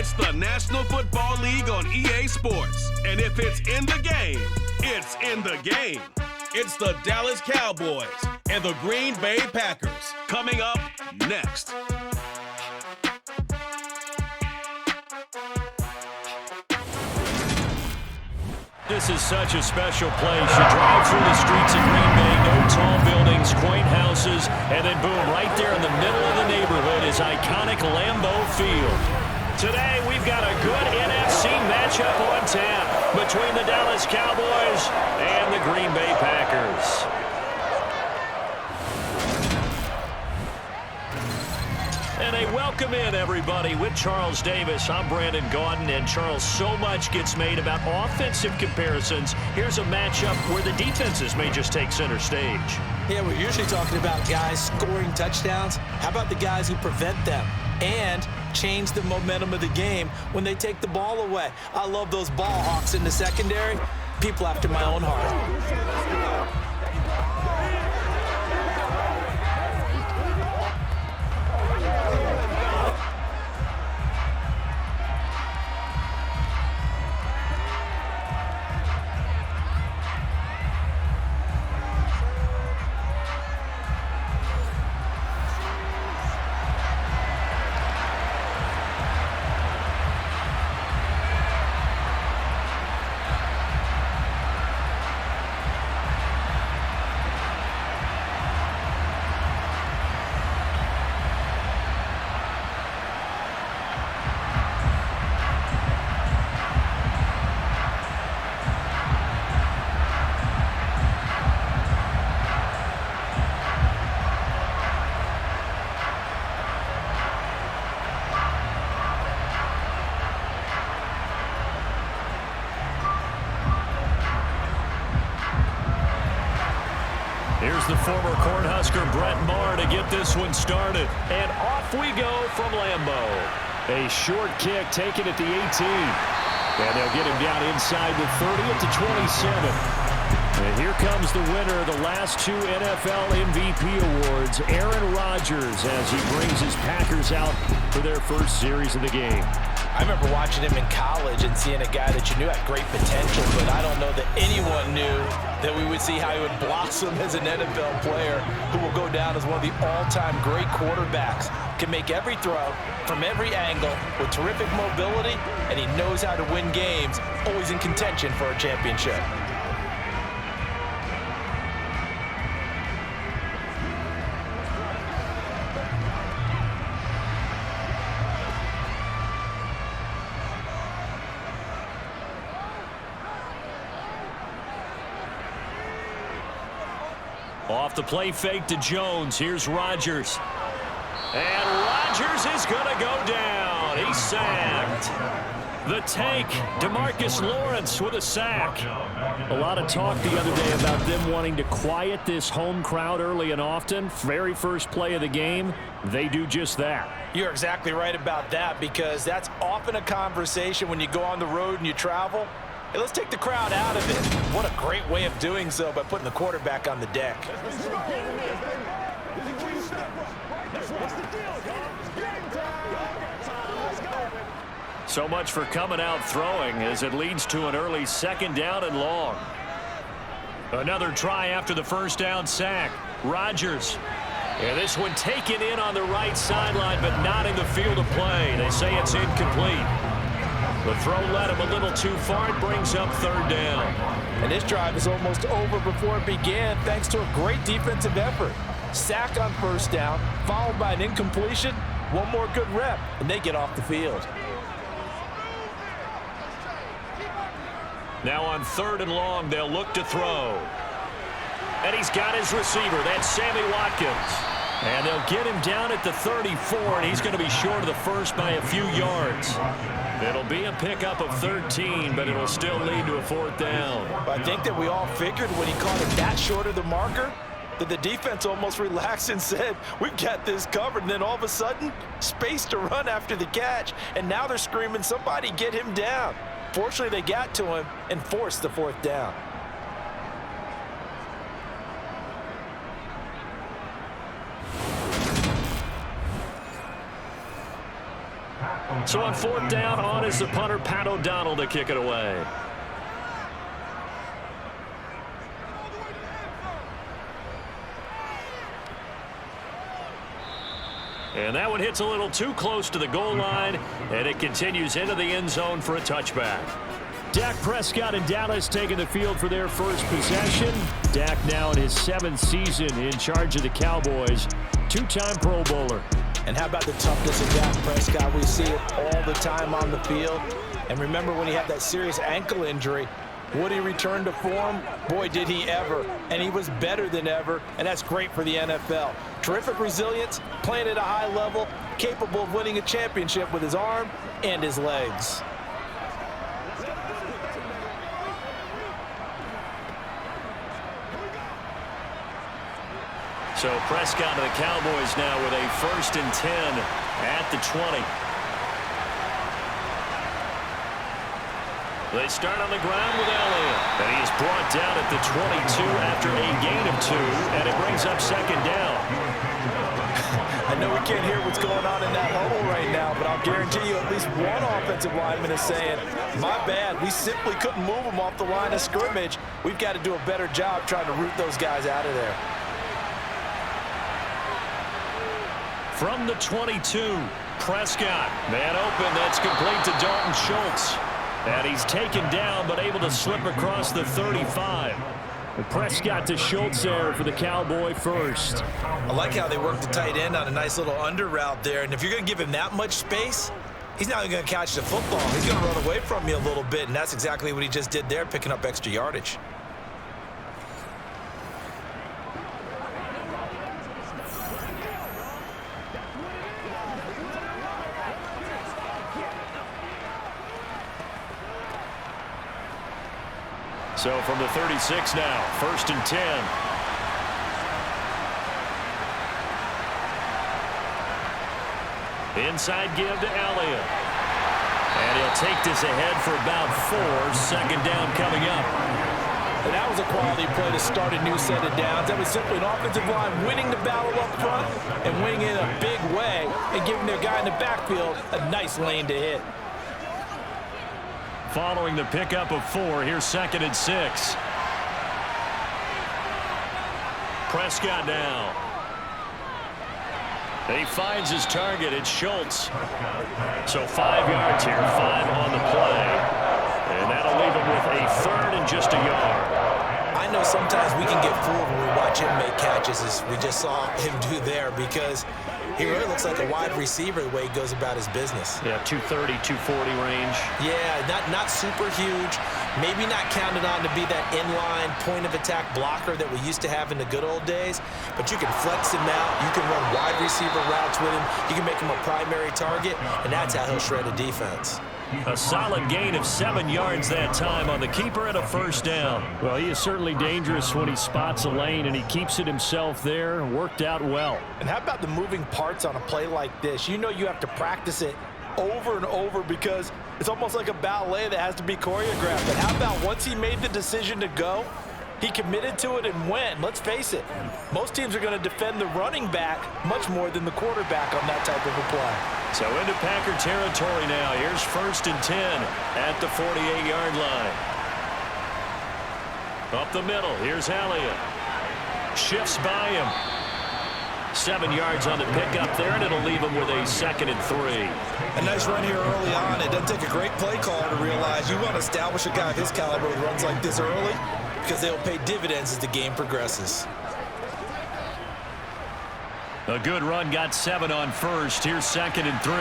It's the National Football League on EA Sports. And if it's in the game, it's in the game. It's the Dallas Cowboys and the Green Bay Packers coming up next. This is such a special place. You drive through the streets of Green Bay, no tall buildings, quaint houses, and then boom, right there in the middle of the neighborhood is iconic Lambeau Field. Today, we've got a good NFC matchup on tap between the Dallas Cowboys and the Green Bay Packers. And a welcome in, everybody, with Charles Davis. I'm Brandon Gaudin, and Charles, so much gets made about offensive comparisons. Here's a matchup where the defenses may just take center stage. Yeah, we're usually talking about guys scoring touchdowns. How about the guys who prevent them and change the momentum of the game when they take the ball away? I love those ball hawks in the secondary. People after my own heart. Here's the former Cornhusker Brett Maher to get this one started. And off we go from Lambeau. A short kick taken at the 18. And they'll get him down inside the 30 at the 27. And here comes the winner of the last two NFL MVP awards, Aaron Rodgers, as he brings his Packers out for their first series of the game. I remember watching him in college and seeing a guy that you knew had great potential, but I don't know that anyone knew that we would see how he would blossom as an NFL player who will go down as one of the all-time great quarterbacks. Can make every throw from every angle with terrific mobility, and he knows how to win games, always in contention for a championship. Off the play fake to Jones. Here's Rodgers. And Rodgers is going to go down. He's sacked. The tank, DeMarcus Lawrence with a sack. A lot of talk the other day about them wanting to quiet this home crowd early and often. Very first play of the game, they do just that. You're exactly right about that, because that's often a conversation when you go on the road and you travel. Hey, let's take the crowd out of it. What a great way of doing so by putting the quarterback on the deck. So much for coming out throwing as it leads to an early second down and long. Another try after the first down sack. Rodgers. And this one taken in on the right sideline, but not in the field of play. They say it's incomplete. The throw led him a little too far. It brings up third down. And this drive is almost over before it began, thanks to a great defensive effort. Sack on first down, followed by an incompletion. One more good rep, and they get off the field. Now on third and long, they'll look to throw. And he's got his receiver. That's Sammy Watkins. And they'll get him down at the 34, and he's going to be short of the first by a few yards. It'll be a pickup of 13, but it'll still lead to a fourth down. I think that we all figured when he caught it that short of the marker that the defense almost relaxed and said, we've got this covered. And then all of a sudden, space to run after the catch. And now they're screaming, somebody get him down. Fortunately, they got to him and forced the fourth down. So on 4th down, on is the punter, Pat O'Donnell, to kick it away. And that one hits a little too close to the goal line, and it continues into the end zone for a touchback. Dak Prescott and Dallas taking the field for their first possession. Dak now in his 7th season in charge of the Cowboys. 2-time Pro Bowler. And how about the toughness of Dak Prescott? We see it all the time on the field. And remember when he had that serious ankle injury, would he return to form? Boy, did he ever. And he was better than ever, and that's great for the NFL. Terrific resilience, playing at a high level, capable of winning a championship with his arm and his legs. So Prescott to the Cowboys now with a 1st and 10 at the 20. They start on the ground with Elliott. And he is brought down at the 22 after a gain of 2, and it brings up 2nd down. I know we can't hear what's going on in that huddle right now, but I'll guarantee you at least one offensive lineman is saying, my bad, we simply couldn't move them off the line of scrimmage. We've got to do a better job trying to root those guys out of there. From the 22, Prescott. Man open, that's complete to Dalton Schultz. And he's taken down, but able to slip across the 35. And Prescott to Schultz there for the Cowboy first. I like how they work the tight end on a nice little under route there. And if you're going to give him that much space, he's not even going to catch the football. He's going to run away from you a little bit, and that's exactly what he just did there, picking up extra yardage. So from the 36 now, 1st and 10. Inside give to Elliott. And he'll take this ahead for about 4. 2nd down coming up. And that was a quality play to start a new set of downs. That was simply an offensive line winning the battle up front and winning in a big way and giving their guy in the backfield a nice lane to hit. Following the pickup of 4, here's 2nd and 6. Prescott now. He finds his target. It's Schultz. So 5 yards here, 5 on the play. And that'll leave him with a 3rd and just a yard. I know sometimes we can get fooled when we watch him make catches, as we just saw him do there, because he really looks like a wide receiver the way he goes about his business. Yeah, 230, 240 range. Yeah, not super huge. Maybe not counted on to be that inline point-of-attack blocker that we used to have in the good old days. But you can flex him out. You can run wide receiver routes with him. You can make him a primary target, and that's how he'll shred a defense. A solid gain of 7 yards that time on the keeper and a 1st down. Well, he is certainly dangerous when he spots a lane, and he keeps it himself there. Worked out well. And how about the moving parts on a play like this? You know you have to practice it over and over because it's almost like a ballet that has to be choreographed. But how about once he made the decision to go, he committed to it and went. Let's face it, most teams are going to defend the running back much more than the quarterback on that type of a play. So into Packer territory now. Here's 1st and 10 at the 48-yard line. Up the middle. Here's Elliott. Shifts by him. 7 yards on the pickup there, and it'll leave him with a 2nd and 3. A nice run here early on. It doesn't take a great play caller to realize you want to establish a guy of his caliber with runs like this early because they'll pay dividends as the game progresses. A good run, got 7 on 1st. Here's 2nd and 3.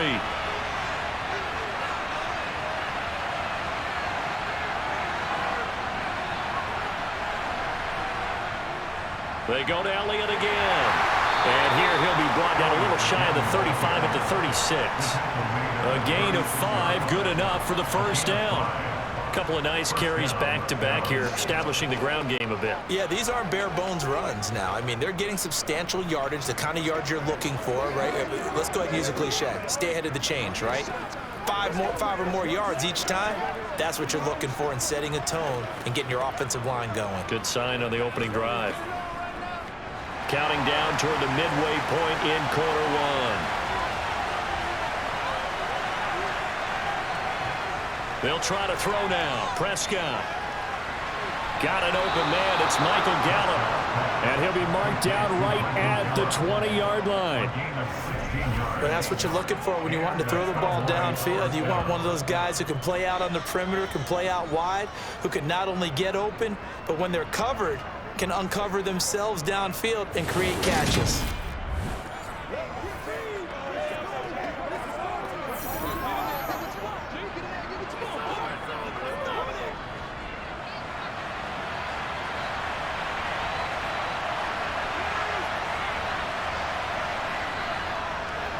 They go to Elliott again. And here he'll be brought down a little shy of the 35 at the 36. A gain of 5, good enough for the 1st down. A couple of nice carries back-to-back here, establishing the ground game a bit. Yeah, these aren't bare-bones runs now. I mean, they're getting substantial yardage, the kind of yards you're looking for, right? Let's go ahead and use a cliche. Stay ahead of the change, right? 5 or more yards each time, that's what you're looking for in setting a tone and getting your offensive line going. Good sign on the opening drive. Counting down toward the midway point in quarter 1. They'll try to throw now. Prescott. Got an open man. It's Michael Gallup. And he'll be marked down right at the 20-yard line. But that's what you're looking for when you want to throw the ball downfield. You want one of those guys who can play out on the perimeter, can play out wide, who can not only get open, but when they're covered, can uncover themselves downfield and create catches.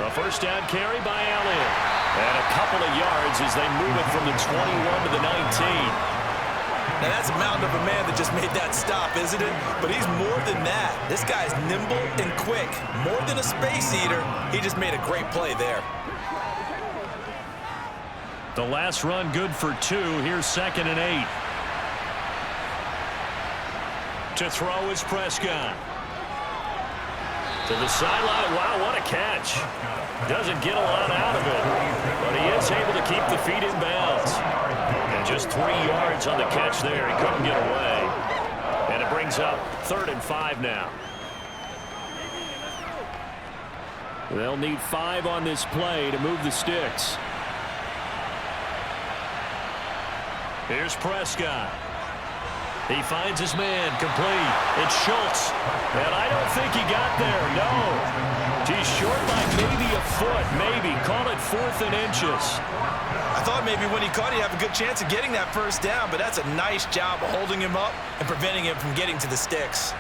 A first down carry by Allen. And a couple of yards as they move it from the 21 to the 19. Now that's a mountain of a man that just made that stop, isn't it? But he's more than that. This guy's nimble and quick. More than a space eater, he just made a great play there. The last run good for 2. Here's 2nd and 8. To throw is Prescott. To the sideline. Wow, what a catch. Doesn't get a lot out of it, but he is able to keep the feet in bounds. And just 3 yards on the catch there. He couldn't get away. And it brings up 3rd and 5 now. They'll need 5 on this play to move the sticks. Here's Prescott. He finds his man, complete. It's Schultz. And I don't think he got there, no. He's short by maybe a foot, maybe. Call it 4th and inches. I thought maybe when he caught, he'd have a good chance of getting that first down, but that's a nice job of holding him up and preventing him from getting to the sticks.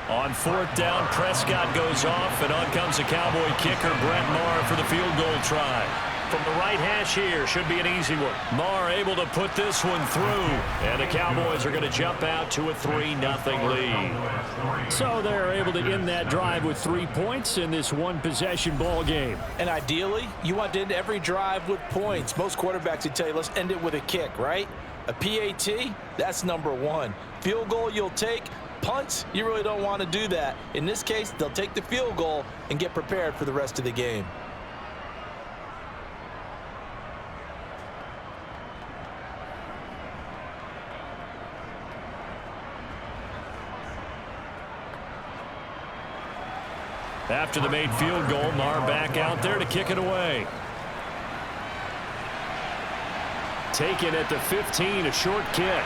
On 4th down, Prescott goes off, and on comes the Cowboy kicker, Brett Maher, for the field goal try. From the right hash here, should be an easy one. Maher able to put this one through, and the Cowboys are going to jump out to a 3-0 lead. So they're able to end that drive with 3 points in this one-possession ball game. And ideally, you want to end every drive with points. Most quarterbacks would tell you, let's end it with a kick, right? A PAT, that's number 1. Field goal you'll take. Punts, you really don't want to do that. In this case, they'll take the field goal and get prepared for the rest of the game. After the made field goal, Maher back out there to kick it away. Taken at the 15, a short kick.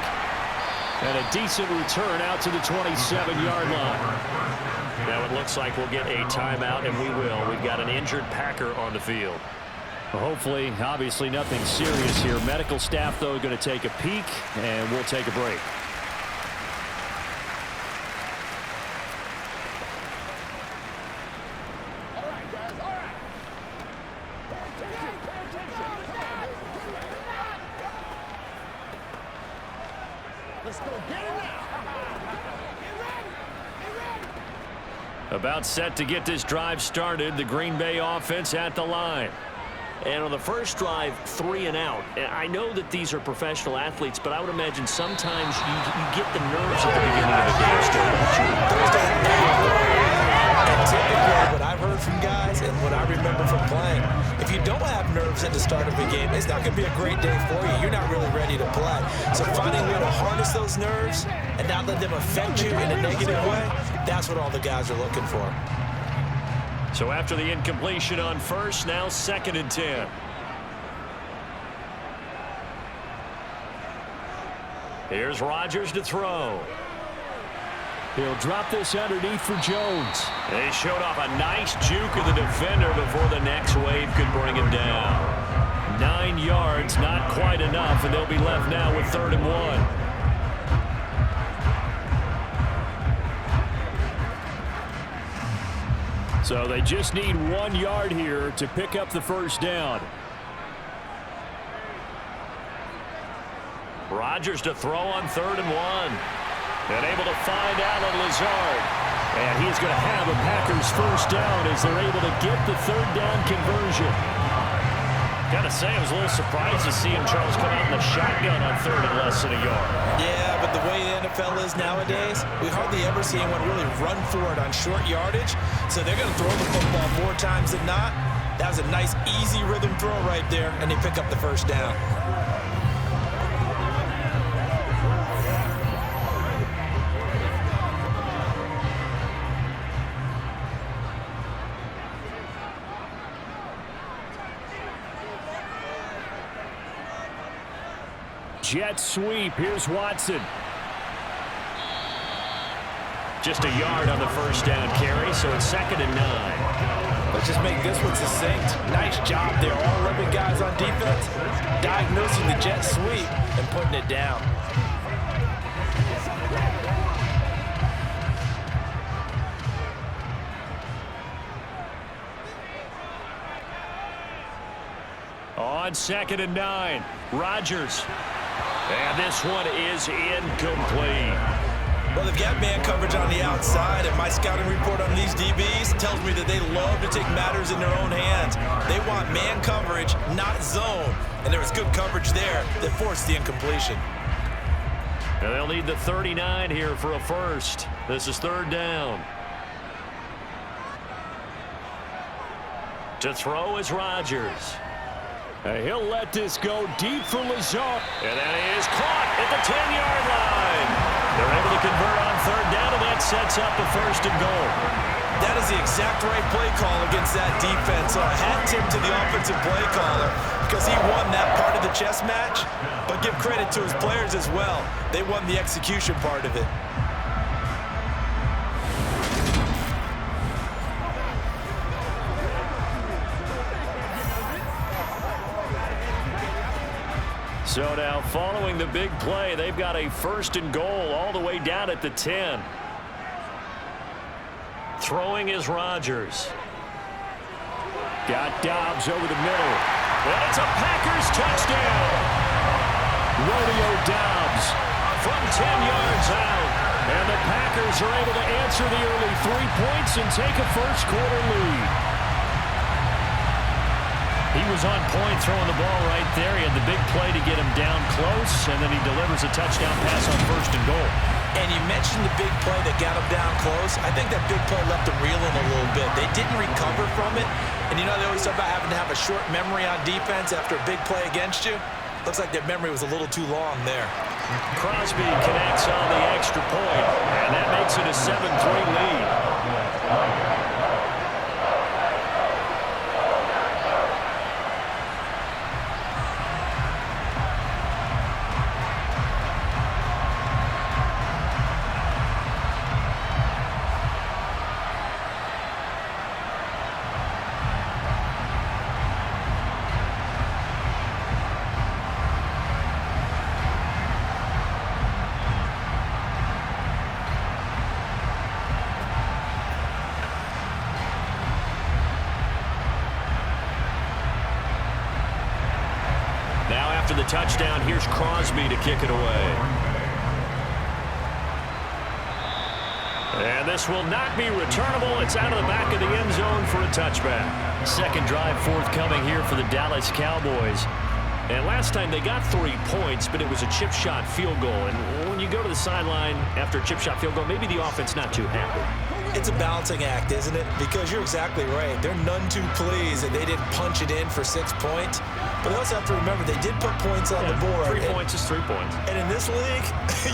And a decent return out to the 27-yard line. Now it looks like we'll get a timeout, and we will. We've got an injured Packer on the field. Well, hopefully, obviously nothing serious here. Medical staff, though, going to take a peek, and we'll take a break. About set to get this drive started. The Green Bay offense at the line. And on the first drive, 3 and out. I know that these are professional athletes, but I would imagine sometimes you get the nerves at the beginning of the game still. And typically, what I've heard from guys and what I remember from playing, if you don't have nerves at the start of a game, it's not going to be a great day for you. You're not really ready to play. So finding a way to harness those nerves and not let them affect you in a negative way, that's what all the guys are looking for. So after the incompletion on first, now 2nd and 10. Here's Rodgers to throw. He'll drop this underneath for Jones. They showed off a nice juke of the defender before the next wave could bring him down. 9 yards, not quite enough, and they'll be left now with 3rd and 1. So they just need 1 yard here to pick up the first down. Rodgers to throw on 3rd and 1. And able to find Allen Lazard. And he's going to have a Packers first down as they're able to get the 3rd down conversion. Gotta say, I was a little surprised to see him, Charles, come out in the shotgun on 3rd and less than a yard. Yeah, but the way the NFL is nowadays, we hardly ever see anyone really run for it on short yardage. So they're going to throw the football more times than not. That was a nice, easy rhythm throw right there, and they pick up the first down. Jet sweep. Here's Watson. Just a yard on the first down carry, so it's 2nd and 9. Let's just make this one succinct. Nice job there. All 11 guys on defense diagnosing the jet sweep and putting it down. On 2nd and 9, Rodgers. And this one is incomplete. Well, they've got man coverage on the outside, and my scouting report on these DBs tells me that they love to take matters in their own hands. They want man coverage, not zone. And there was good coverage there that forced the incompletion. And they'll need the 39 here for a first. This is 3rd down. To throw is Rodgers. He'll let this go deep for Lazard. And that is caught at the 10-yard line. They're able to convert on 3rd down, and that sets up a 1st and goal. That is the exact right play call against that defense. So a hat tip to the offensive play caller because he won that part of the chess match. But give credit to his players as well. They won the execution part of it. So now, following the big play, they've got a 1st and goal all the way down at the 10. Throwing is Rodgers. Got Dobbs over the middle. And it's a Packers touchdown. Rodeo Dobbs from 10 yards out. And the Packers are able to answer the early 3 points and take a first-quarter lead. He was on point throwing the ball right there. He had the big play to get him down close, and then he delivers a touchdown pass on 1st and goal. And you mentioned the big play that got him down close. I think that big play left him reeling a little bit. They didn't recover from it. And you know they always talk about having to have a short memory on defense after a big play against you. Looks like their memory was a little too long there. Crosby connects on the extra point, and that makes it a 7-3 lead. The touchdown, here's Crosby to kick it away. And this will not be returnable. It's out of the back of the end zone for a touchback. 2nd drive forthcoming here for the Dallas Cowboys. And last time they got 3 points, but it was a chip shot field goal. And when you go to the sideline after a chip shot field goal, maybe the offense not too happy. It's a balancing act, isn't it? Because you're exactly right. They're none too pleased that they didn't punch it in for 6 points. But they also have to remember they did put points on the board. 3 points is 3 points. And in this league,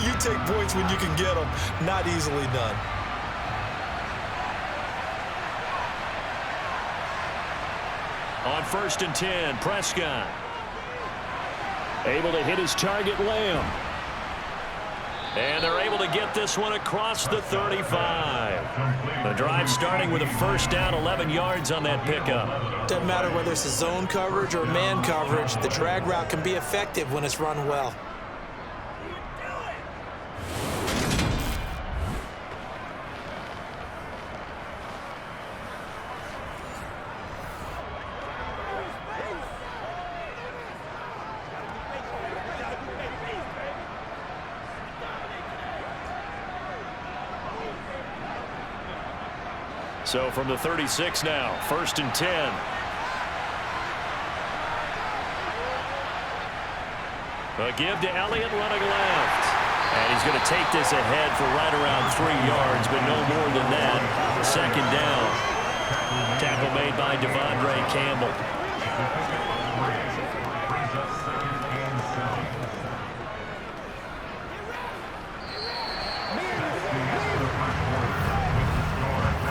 you take points when you can get them, not easily done. On 1st and 10, Prescott. Able to hit his target, Lamb. And they're able to get this one across the 35. The drive starting with a 1st down, 11 yards on that pickup. Doesn't matter whether it's a zone coverage or man coverage, the drag route can be effective when it's run well. So from the 36 now, 1st and 10. A give to Elliott running left. And he's going to take this ahead for right around 3 yards, but no more than that. Second down. Tackle made by Devondre Campbell.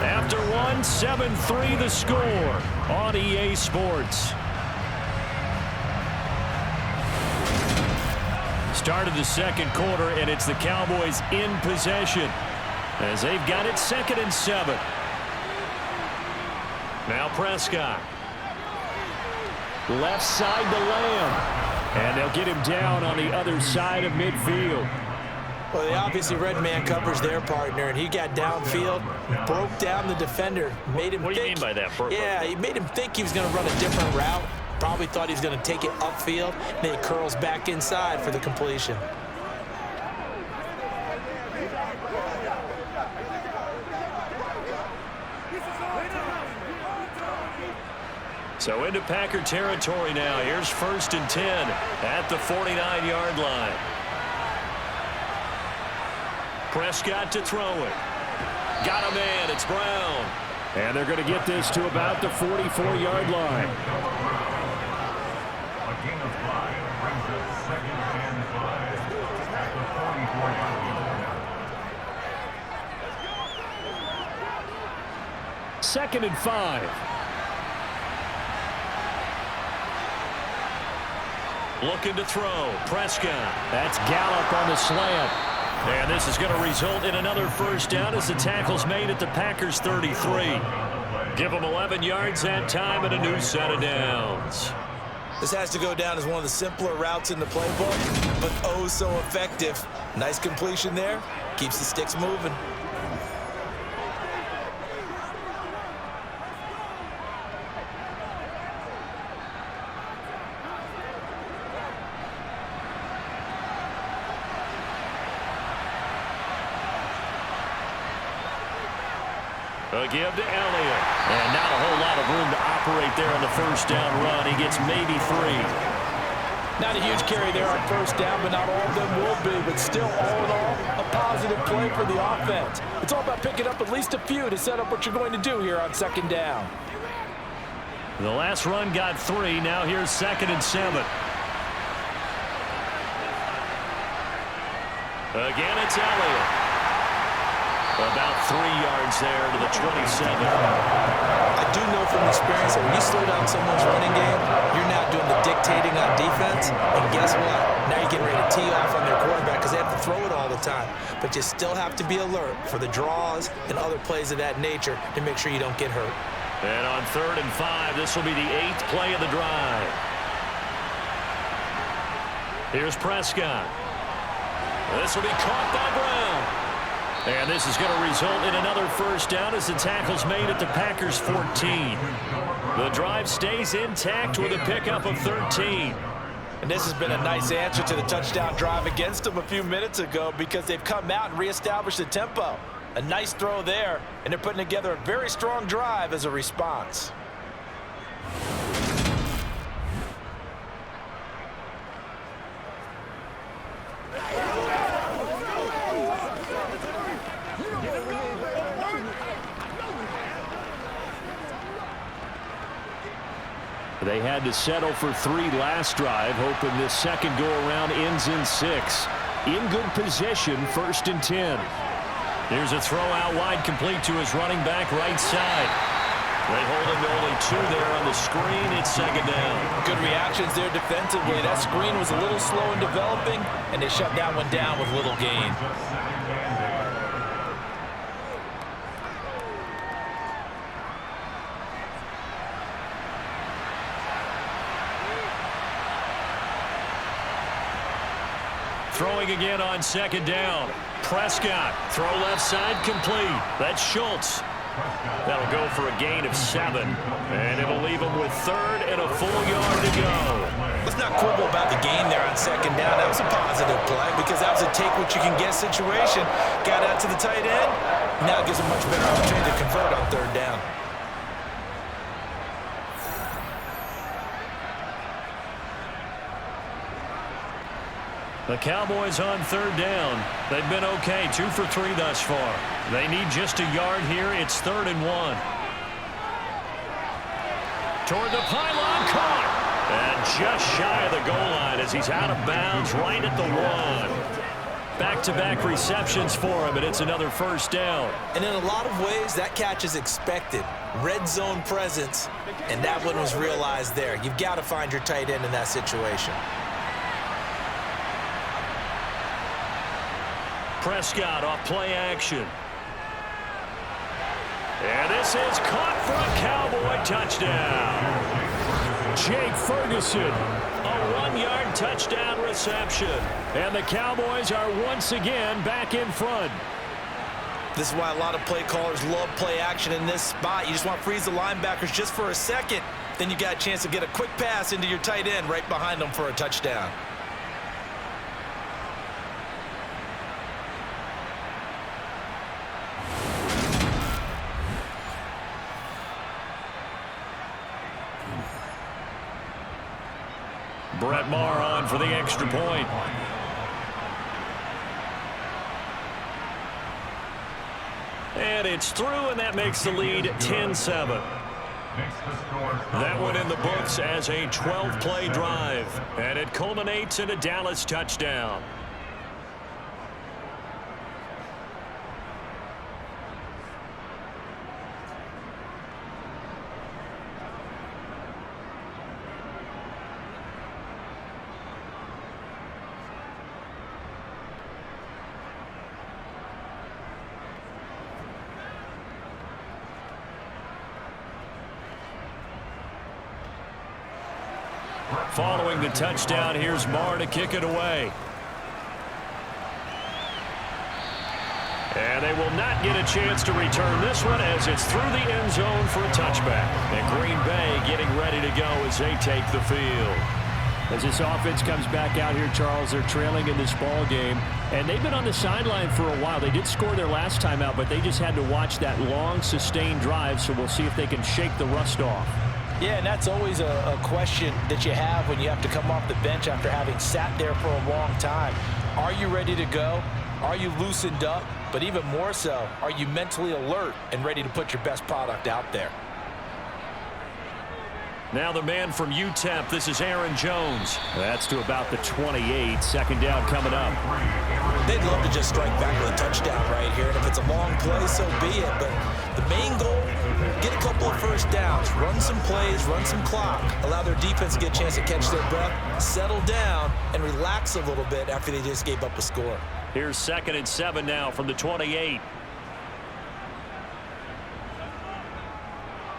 After one, 7-3 the score on EA Sports. Start of the second quarter, and it's the Cowboys in possession as they've got it 2nd and 7. Now Prescott. Left side to Lamb. And they'll get him down on the other side of midfield. Well, they obviously read man coverage their partner, and he got downfield, broke down the defender, made him What do you mean by that? Yeah, he made him think he was going to run a different route. Probably thought he was going to take it upfield, and then he curls back inside for the completion. So into Packer territory now. Here's 1st and 10 at the 49-yard line. Prescott to throw it. Got a man. It's Brown. And they're going to get this to about the 44-yard line. A gain of 5 brings us 2nd and 5 at the 44-yard line. 2nd and 5. Looking to throw. Prescott. That's Gallup on the slant. And this is going to result in another first down as the tackle's made at the Packers 33. Give them 11 yards that time and a new set of downs. This has to go down as one of the simpler routes in the playbook, but oh so effective. Nice completion there. Keeps the sticks moving. A give to Elliott. And not a whole lot of room to operate there on the first down run. He gets maybe 3. Not a huge carry there on first down, but not all of them will be. But still, all in all, a positive play for the offense. It's all about picking up at least a few to set up what you're going to do here on 2nd down. The last run got 3. Now here's 2nd and 7. Again, it's Elliott. About 3 yards there to the 27. I do know from experience that when you slow down someone's running game, you're not doing the dictating on defense. And guess what? Now you're getting ready to tee off on their quarterback because they have to throw it all the time. But you still have to be alert for the draws and other plays of that nature to make sure you don't get hurt. And on 3rd and 5, this will be the 8th play of the drive. Here's Prescott. This will be caught by Brown. And this is going to result in another first down as the tackle's made at the Packers 14. The drive stays intact with a pickup of 13. And this has been a nice answer to the touchdown drive against them a few minutes ago because they've come out and reestablished the tempo. A nice throw there, and they're putting together a very strong drive as a response. They had to settle for 3 last drive, hoping this second go-around ends in 6. In good position, 1st and 10. Here's a throw out wide, complete to his running back right side. They hold him to only 2 there on the screen. It's 2nd down. Good reactions there defensively. That screen was a little slow in developing, and they shut that one down with little gain. Throwing again on 2nd down. Prescott, throw left side, complete. That's Schultz. That'll go for a gain of 7. And it'll leave him with 3rd and a full yard to go. Let's not quibble about the gain there on 2nd down. That was a positive play because that was a take-what-you-can-get situation. Got out to the tight end. Now it gives a much better opportunity to convert on 3rd down. The Cowboys on third down. They've been okay, 2 for 3 thus far. They need just a yard here. It's 3rd and 1. Toward the pylon, caught. And just shy of the goal line as he's out of bounds right at the 1. Back-to-back receptions for him, and it's another first down. And in a lot of ways, that catch is expected. Red zone presence, and that one was realized there. You've got to find your tight end in that situation. Prescott off play action. And this is caught for a Cowboy touchdown. Jake Ferguson, a 1-yard touchdown reception. And the Cowboys are once again back in front. This is why a lot of play callers love play action in this spot. You just want to freeze the linebackers just for a second. Then you got a chance to get a quick pass into your tight end right behind them for a touchdown. Brett Maher on for the extra point. And it's through, and that makes the lead 10-7. That one in the books as a 12-play drive. And it culminates in a Dallas touchdown. Following the touchdown, here's Maher to kick it away. And they will not get a chance to return this one as it's through the end zone for a touchback. And Green Bay getting ready to go as they take the field. As this offense comes back out here, Charles, they're trailing in this ball game. And they've been on the sideline for a while. They did score their last time out, but they just had to watch that long, sustained drive. So we'll see if they can shake the rust off. Yeah, and that's always a question that you have when you have to come off the bench after having sat there for a long time. Are you ready to go? Are you loosened up? But even more so, are you mentally alert and ready to put your best product out there? Now the man from UTEP, this is Aaron Jones. That's to about the 28. Second down coming up. They'd love to just strike back with a touchdown right here. And if it's a long play, so be it. But the main goal, get a couple of first downs, run some plays, run some clock, allow their defense to get a chance to catch their breath, settle down, and relax a little bit after they just gave up a score. Here's 2nd and 7 now from the 28.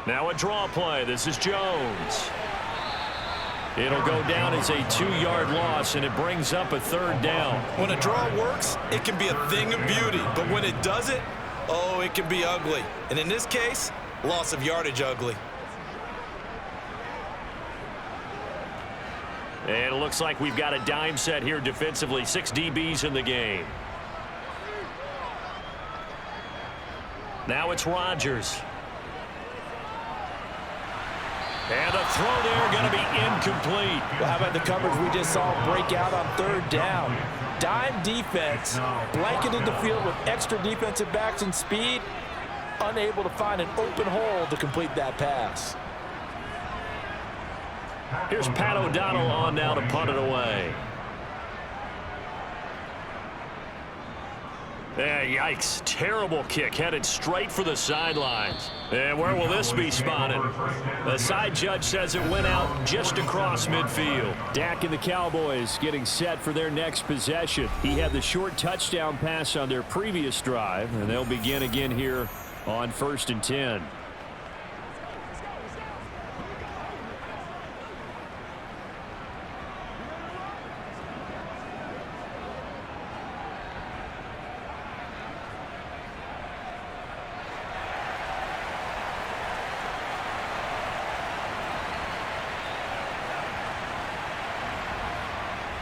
Now a draw play. This is Jones. It'll go down as a 2-yard loss, and it brings up a 3rd down. When a draw works, it can be a thing of beauty. But when it doesn't, oh, it can be ugly. And in this case, loss of yardage ugly. And it looks like we've got a dime set here defensively. 6 DBs in the game. Now it's Rodgers. And the throw there going to be incomplete. Well, how about the coverage we just saw break out on 3rd down? Dime defense, blanketed the field with extra defensive backs and speed, unable to find an open hole to complete that pass. Here's Pat O'Donnell on now to punt it away. Yeah, yikes. Terrible kick headed straight for the sidelines. And where will this be spotted? The side judge says it went out just across midfield. Dak and the Cowboys getting set for their next possession. He had the short touchdown pass on their previous drive, and they'll begin again here on 1st and 10.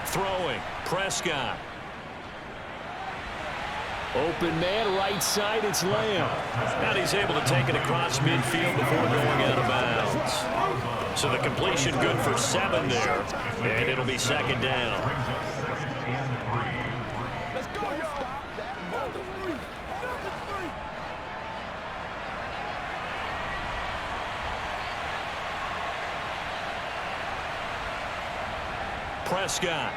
Throwing, Prescott. Open man, right side, it's Lamb. And he's able to take it across midfield before going out of bounds. So the completion good for 7 there, and it'll be 2nd down. Prescott.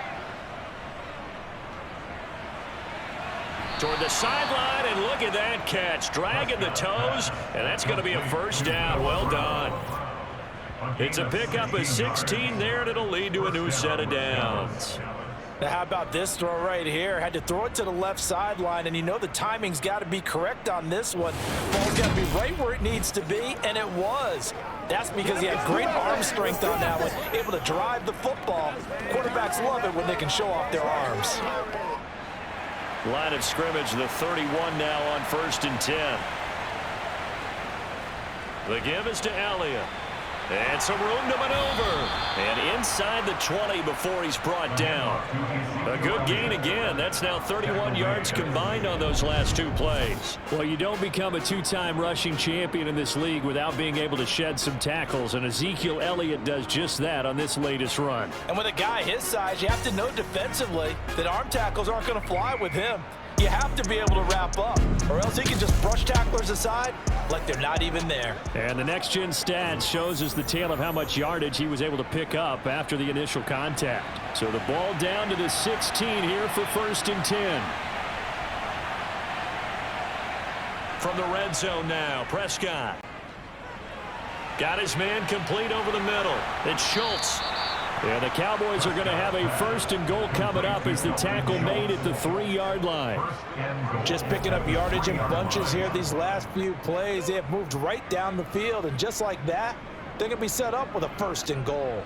Toward the sideline, and look at that catch. Dragging the toes, and that's going to be a first down. Well done. It's a pickup of 16 there, and it'll lead to a new set of downs. Now, how about this throw right here? Had to throw it to the left sideline, and you know the timing's got to be correct on this one. Ball's got to be right where it needs to be, and it was. That's because he had great arm strength on that one, able to drive the football. Quarterbacks love it when they can show off their arms. Line of scrimmage, the 31 now on 1st and 10. The give is to Elliott. And some room to maneuver. And inside the 20 before he's brought down. A good gain again. That's now 31 yards combined on those last 2 plays. Well, you don't become a 2-time rushing champion in this league without being able to shed some tackles, and Ezekiel Elliott does just that on this latest run. And with a guy his size, you have to know defensively that arm tackles aren't going to fly with him. You have to be able to wrap up, or else he can just brush tacklers aside like they're not even there. And the next-gen stats shows us the tale of how much yardage he was able to pick up after the initial contact. So the ball down to the 16 here for 1st and 10. From the red zone now, Prescott. Got his man complete over the middle. It's Schultz. Yeah, the Cowboys are going to have a 1st and goal coming up as the tackle made at the 3-yard line. Just picking up yardage in bunches here these last few plays. They have moved right down the field, and just like that, they're going to be set up with a 1st and goal.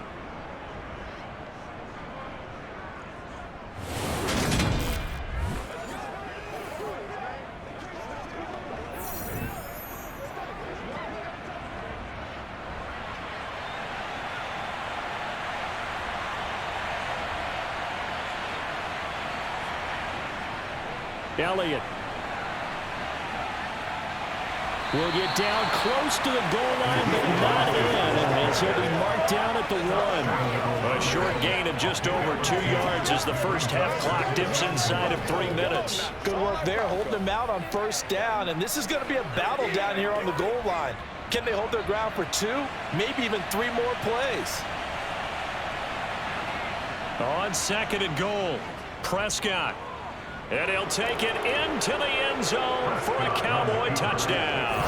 Elliott will get down close to the goal line, but not in, as he'll be marked down at the 1. A short gain of just over 2 yards as the first half clock dips inside of 3 minutes. Good work there, holding them out on 1st down, and this is going to be a battle down here on the goal line. Can they hold their ground for 2, maybe even 3 more plays? On 2nd and goal, Prescott. And he'll take it into the end zone for a Cowboy touchdown.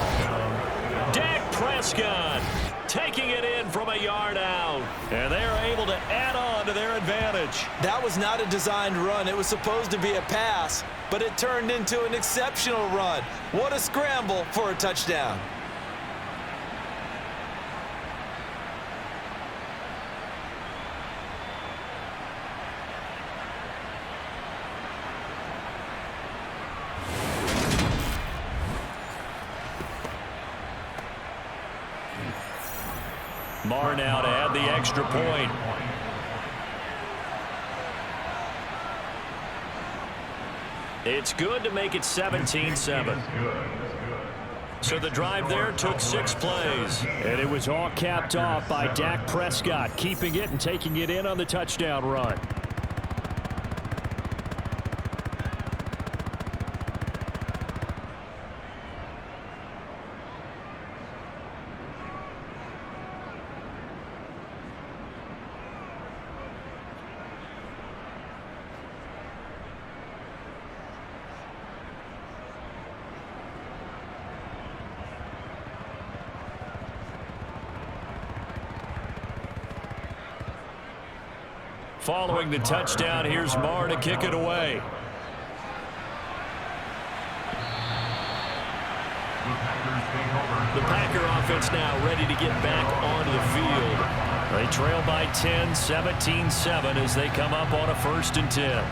Dak Prescott taking it in from a yard out. And they're able to add on to their advantage. That was not a designed run. It was supposed to be a pass, but it turned into an exceptional run. What a scramble for a touchdown. Marr now to add the extra point. It's good to make it 17-7. So the drive there took 6 plays. And it was all capped off by Dak Prescott, keeping it and taking it in on the touchdown run. Following the touchdown, here's Marr to kick it away. The Packer offense now ready to get back onto the field. They trail by 10, 17-7 as they come up on a 1st and 10.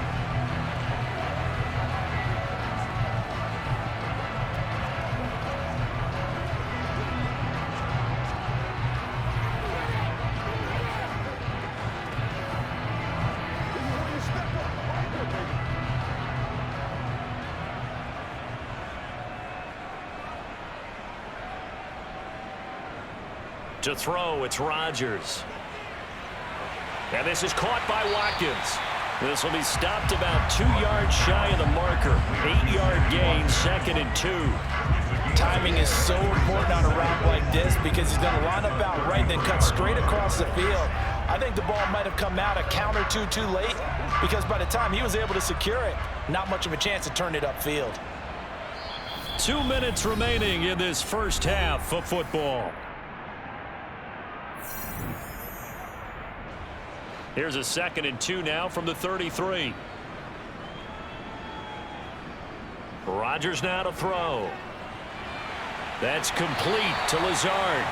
To throw, it's Rodgers. And this is caught by Watkins. This will be stopped about 2 yards shy of the marker. 8-yard gain, 2nd and 2. Timing is so important on a route like this because he's going to line up out right, then cut straight across the field. I think the ball might have come out a count or two too late, because by the time he was able to secure it, not much of a chance to turn it upfield. 2 minutes remaining in this first half of football. Here's a 2nd and 2 now from the 33. Rodgers now to throw. That's complete to Lazard.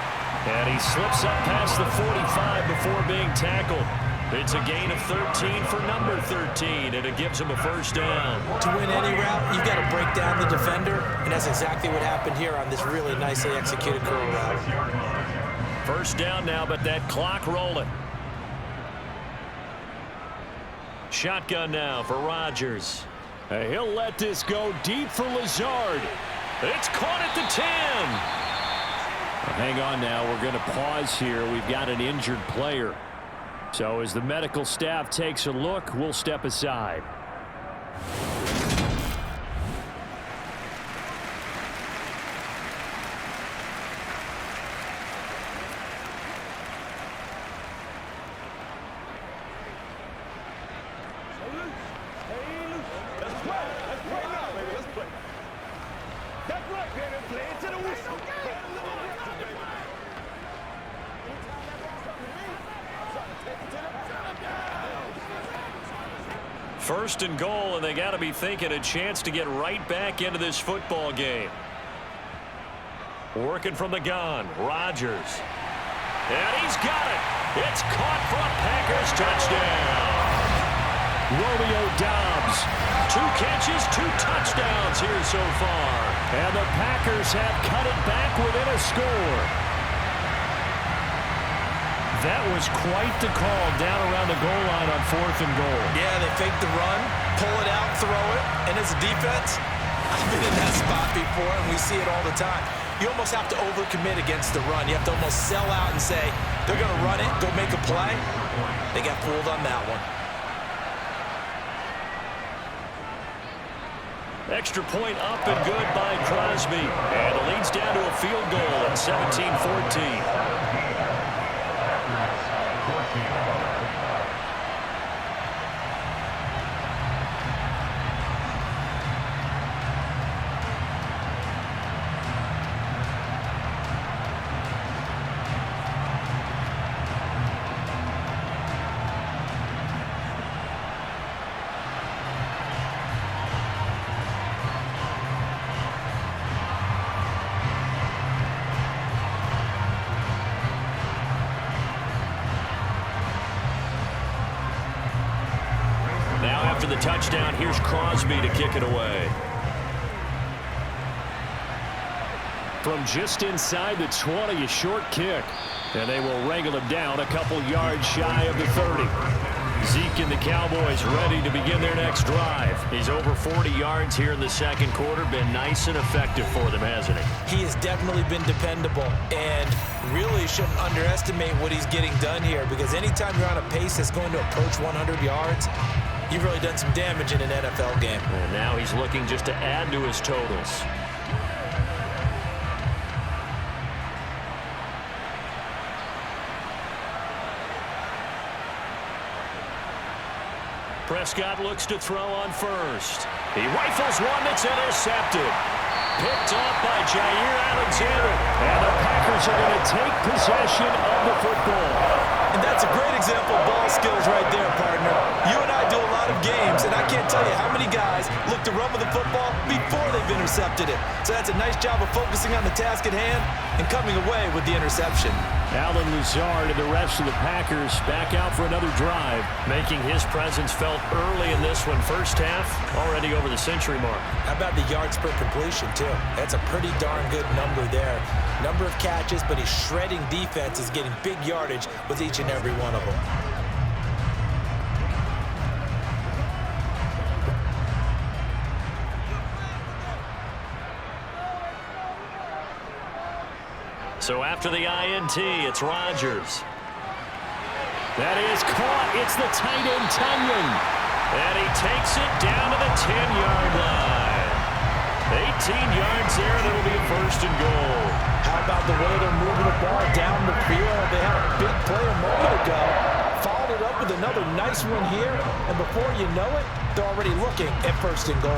And he slips up past the 45 before being tackled. It's a gain of 13 for number 13, and it gives him a first down. To win any route, you've got to break down the defender, and that's exactly what happened here on this really nicely executed curl route. First down now, but that clock rolling. Shotgun now for Rodgers. He'll let this go deep for Lazard. It's caught at the 10. Hang on now. We're going to pause here. We've got an injured player. So as the medical staff takes a look, we'll step aside. First and goal, and they got to be thinking a chance to get right back into this football game. Working from the gun, Rodgers. And he's got it. It's caught for a Packers touchdown. Romeo Doubs. 2 catches, 2 touchdowns here so far. And the Packers have cut it back within a score. That was quite the call down around the goal line on 4th and goal. Yeah, they fake the run, pull it out, throw it, and as a defense, I've been in that spot before, and we see it all the time. You almost have to overcommit against the run. You have to almost sell out and say, they're going to run it, go make a play. They got fooled on that one. Extra point up and good by Crosby. And it leads down to a field goal at 17-14. After the touchdown, here's Crosby to kick it away. From just inside the 20, a short kick. And they will wrangle him down a couple yards shy of the 30. Zeke and the Cowboys ready to begin their next drive. He's over 40 yards here in the second quarter. Been nice and effective for them, hasn't he? He has definitely been dependable, and really shouldn't underestimate what he's getting done here, because anytime you're on a pace that's going to approach 100 yards, you've really done some damage in an NFL game. And now he's looking just to add to his totals. Prescott looks to throw on first. He rifles one that's intercepted. Picked off by Jair Alexander. And the Packers are going to take possession of the football. And that's a great example of ball skills right there, partner. You and I do a lot of games, and I can't tell you how many guys look to run with the football before they've intercepted it. So that's a nice job of focusing on the task at hand and coming away with the interception. Allen Lazard and the rest of the Packers back out for another drive. Making his presence felt early in this one. First half, already over the century mark. How about the yards per completion, too? That's a pretty darn good number there. Number of catches, but he's shredding defenses, getting big yardage with each and every one of them. So after the INT, it's Rodgers. That is caught. It's the tight end, Tunyon. And he takes it down to the 10-yard line. 18 yards there, and it'll be a first and goal. How about the way they're moving the ball down the field? They had a big play a moment ago. another nice one here, and before you know it, they're already looking at 1st and goal.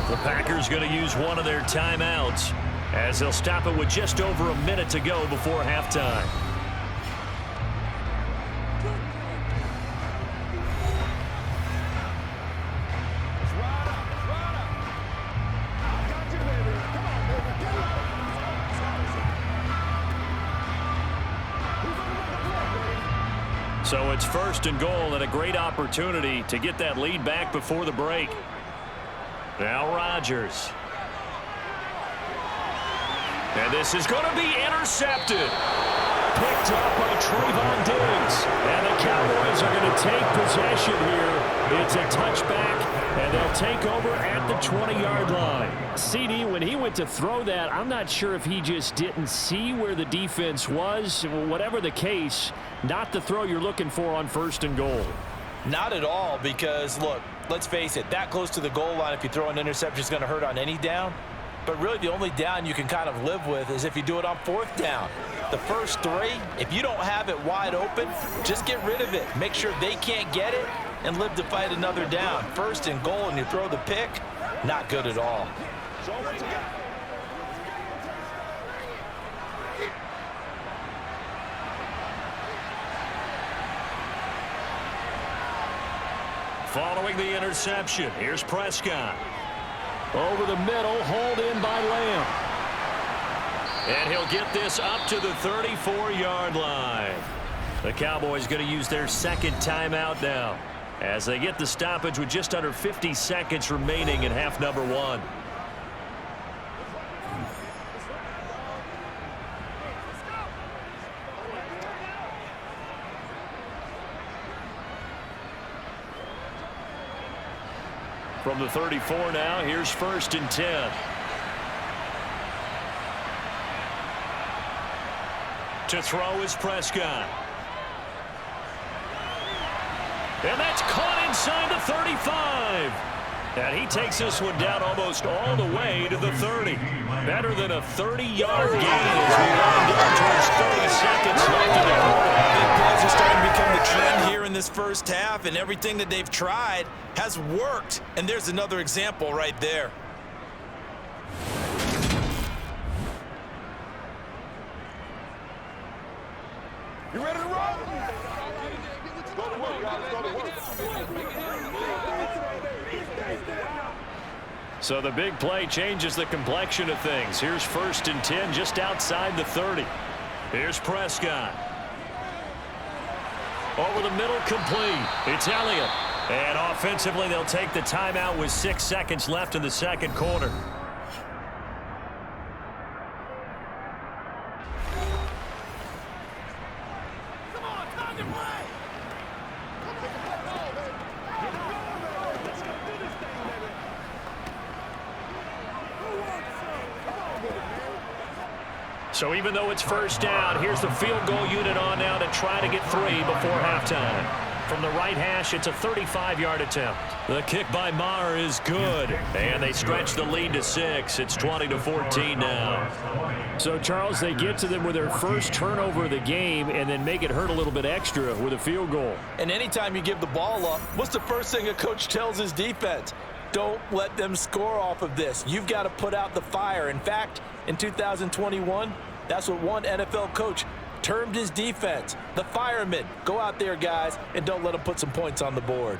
The Packers going to use one of their timeouts as they'll stop it with just over a minute to go before halftime. So it's 1st and goal and a great opportunity to get that lead back before the break. Now Rodgers. And this is going to be intercepted. Picked up by Trayvon Diggs. And the Cowboys are going to take possession here. It's a touchback, and they'll take over at the 20-yard line. CD, when he went to throw that, I'm not sure if he just didn't see where the defense was. Whatever the case, not the throw you're looking for on 1st and goal. Not at all, because, look, let's face it, that close to the goal line, if you throw an interception, is going to hurt on any down. But really, the only down you can kind of live with is if you do it on 4th down. The first 3, if you don't have it wide open, just get rid of it. Make sure they can't get it and live to fight another down. 1st and goal, and you throw the pick, not good at all. Following the interception, here's Prescott. Over the middle, hauled in by Lamb. And he'll get this up to the 34-yard line. The Cowboys going to use their 2nd timeout now as they get the stoppage with just under 50 seconds remaining in half number 1. From the 34 now, here's 1st and 10. To throw is Prescott. And that's caught inside the 35. And he takes this one down almost all the way to the 30. Better than a 30-yard gain as we wind down towards 30 seconds left in the quarter. Big plays are starting to become the trend here in this first half, and everything that they've tried has worked. And there's another example right there. You ready to roll? Go to work, guys. Go to work. So the big play changes the complexion of things. Here's 1st and 10 just outside the 30. Here's Prescott. Over the middle, complete. It's Elliott. And offensively, they'll take the timeout with 6 seconds left in the 2nd quarter. So even though it's 1st down, here's the field goal unit on now to try to get 3 before halftime. From the right hash, it's a 35-yard attempt. The kick by Maher is good, and they stretch the lead to 6. It's 20-14 now. So, Charles, they get to them with their first turnover of the game and then make it hurt a little bit extra with a field goal. And anytime you give the ball up, what's the first thing a coach tells his defense? Don't let them score off of this. You've got to put out the fire. In fact, in 2021, that's what one NFL coach termed his defense, the firemen. Go out there, guys, and don't let them put some points on the board.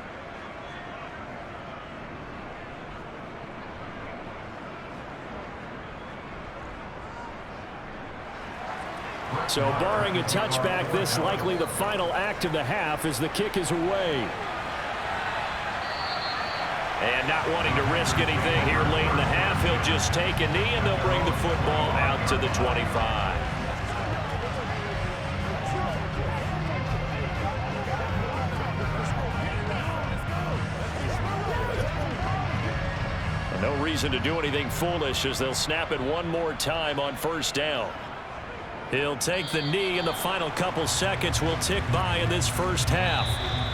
So barring a touchback, this likely the final act of the half as the kick is away. And not wanting to risk anything here late in the half, he'll just take a knee and they'll bring the football out to the 25. And no reason to do anything foolish as they'll snap it one more time on 1st down. He'll take the knee, and the final couple seconds will tick by in this first half.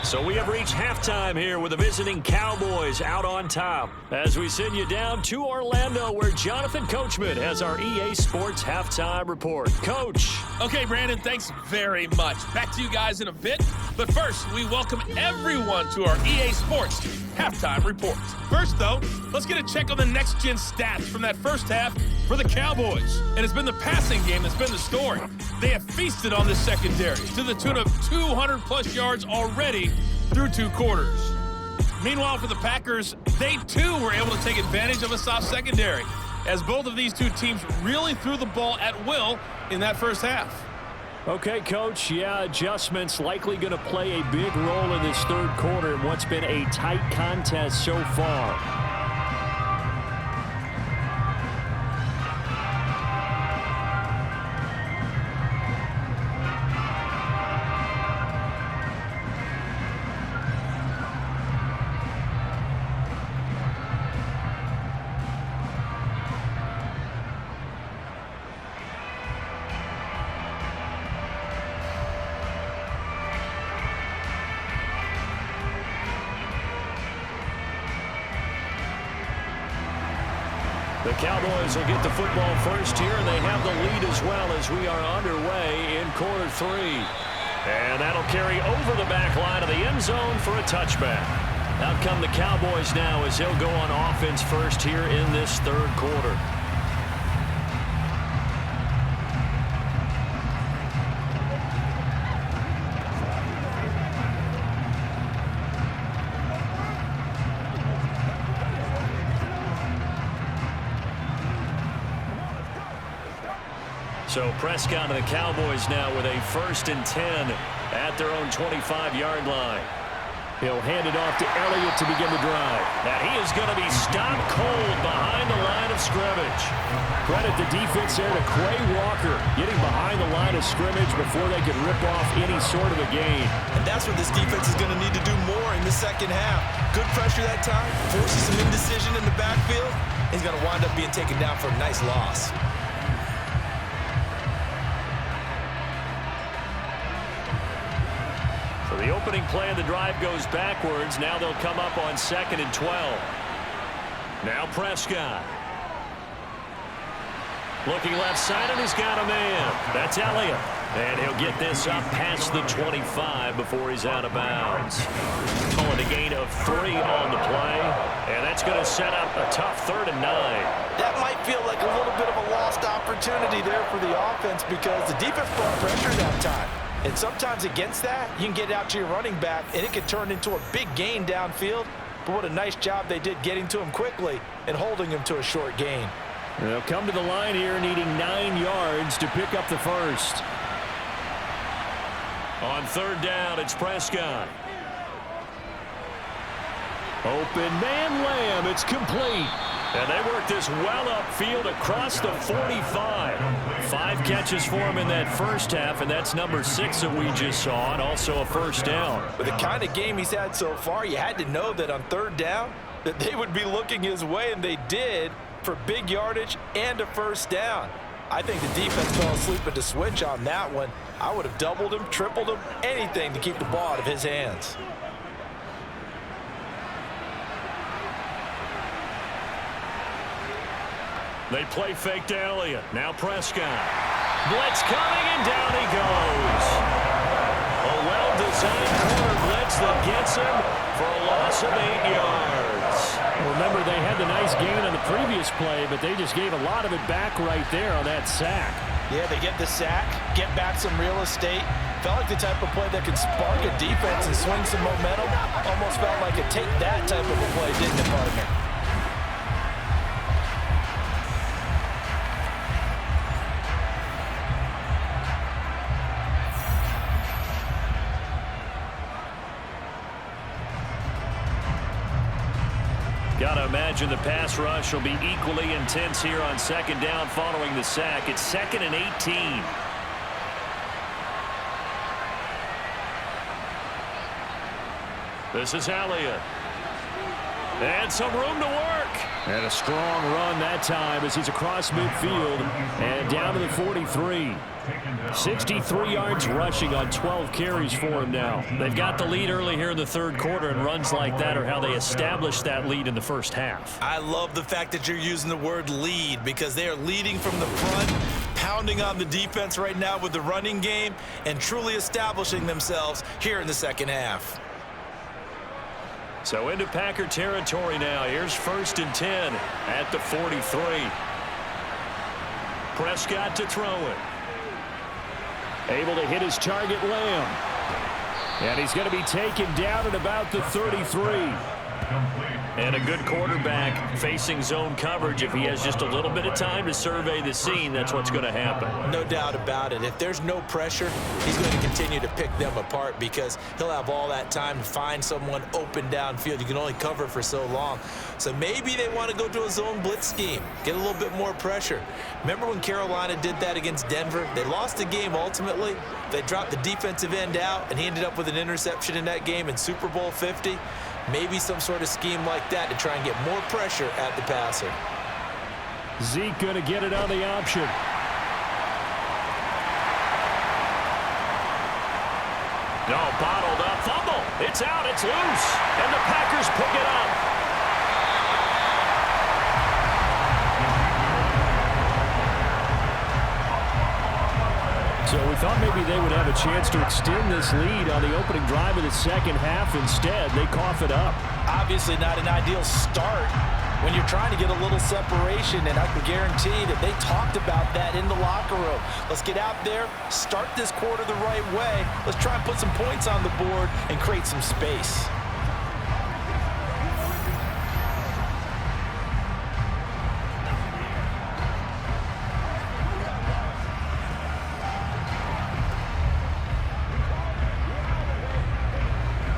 So we have reached halftime here with the visiting Cowboys out on top. As we send you down to Orlando, where Jonathan Coachman has our EA Sports halftime report. Coach. Okay, Brandon, thanks very much. Back to you guys in a bit. But first, we welcome everyone to our EA Sports halftime report. First, though, let's get a check on the next-gen stats from that first half for the Cowboys. And it's been the passing game that's been the story. They have feasted on this secondary to the tune of 200-plus yards already through 2 quarters. Meanwhile, for the Packers, they, too, were able to take advantage of a soft secondary, as both of these two teams really threw the ball at will in that first half. Okay, Coach, yeah, adjustments likely going to play a big role in this third quarter in what's been a tight contest so far. The Cowboys will get the football first here, and they have the lead as well as we are underway in quarter 3. And that'll carry over the back line of the end zone for a touchback. Out come the Cowboys now as they'll go on offense first here in this third quarter. So Prescott and the Cowboys now with a 1st and 10 at their own 25-yard line. He'll hand it off to Elliott to begin the drive. And he is going to be stopped cold behind the line of scrimmage. Credit the defense there to Quay Walker, getting behind the line of scrimmage before they could rip off any sort of a gain. And that's what this defense is going to need to do more in the second half. Good pressure that time, forces some indecision in the backfield. He's going to wind up being taken down for a nice loss. The opening play of the drive goes backwards. Now they'll come up on 2nd and 12. Now Prescott. Looking left side, and he's got a man. That's Elliott. And he'll get this up past the 25 before he's out of bounds. Calling a gain of 3 on the play. And that's going to set up a tough 3rd and 9. That might feel like a little bit of a lost opportunity there for the offense because the defense brought pressure that time. And sometimes against that, you can get out to your running back, and it can turn into a big gain downfield. But what a nice job they did getting to him quickly and holding him to a short gain. They'll come to the line here needing 9 yards to pick up the first. On 3rd down, it's Prescott. Open man Lamb. It's complete. And they work this well upfield across the 45. 5 catches for him in that first half, and that's number 6 that we just saw, and also a first down. With the kind of game he's had so far, you had to know that on 3rd down that they would be looking his way, and they did for big yardage and a first down. I think the defense fell asleep at the switch on that one. I would have doubled him, tripled him, anything to keep the ball out of his hands. They play fake to Elliott. Now Prescott. Blitz coming, and down he goes. A well-designed corner blitz that gets him for a loss of 8 yards. Remember, they had the nice gain on the previous play, but they just gave a lot of it back right there on that sack. Yeah, they get the sack, get back some real estate. Felt like the type of play that could spark a defense and swing some momentum. Almost felt like a take that type of a play, didn't it, partner? Gotta imagine the pass rush will be equally intense here on 2nd down following the sack. It's 2nd and 18. This is Elliott. And some room to work. And a strong run that time as he's across midfield and down to the 43. 63 yards rushing on 12 carries for him now. They've got the lead early here in the third quarter, and runs like that are how they established that lead in the first half. I love the fact that you're using the word lead because they are leading from the front, pounding on the defense right now with the running game, and truly establishing themselves here in the second half. So into Packer territory now. Here's 1st and 10 at the 43. Prescott to throw it. Able to hit his target, Lamb. And he's going to be taken down at about the 33. And a good quarterback facing zone coverage. If he has just a little bit of time to survey the scene, that's what's going to happen. No doubt about it. If there's no pressure, he's going to continue to pick them apart because he'll have all that time to find someone open downfield. You can only cover for so long. So maybe they want to go to a zone blitz scheme, get a little bit more pressure. Remember when Carolina did that against Denver? They lost the game ultimately. They dropped the defensive end out, and he ended up with an interception in that game in Super Bowl 50. Maybe some sort of scheme like that to try and get more pressure at the passer. Zeke going to get it on the option. No, bottled up, fumble. It's out, it's loose, and the Packers pick it up. So we thought maybe they would have a chance to extend this lead on the opening drive of the second half. Instead, they cough it up. Obviously not an ideal start when you're trying to get a little separation, and I can guarantee that they talked about that in the locker room. Let's get out there, start this quarter the right way. Let's try and put some points on the board and create some space.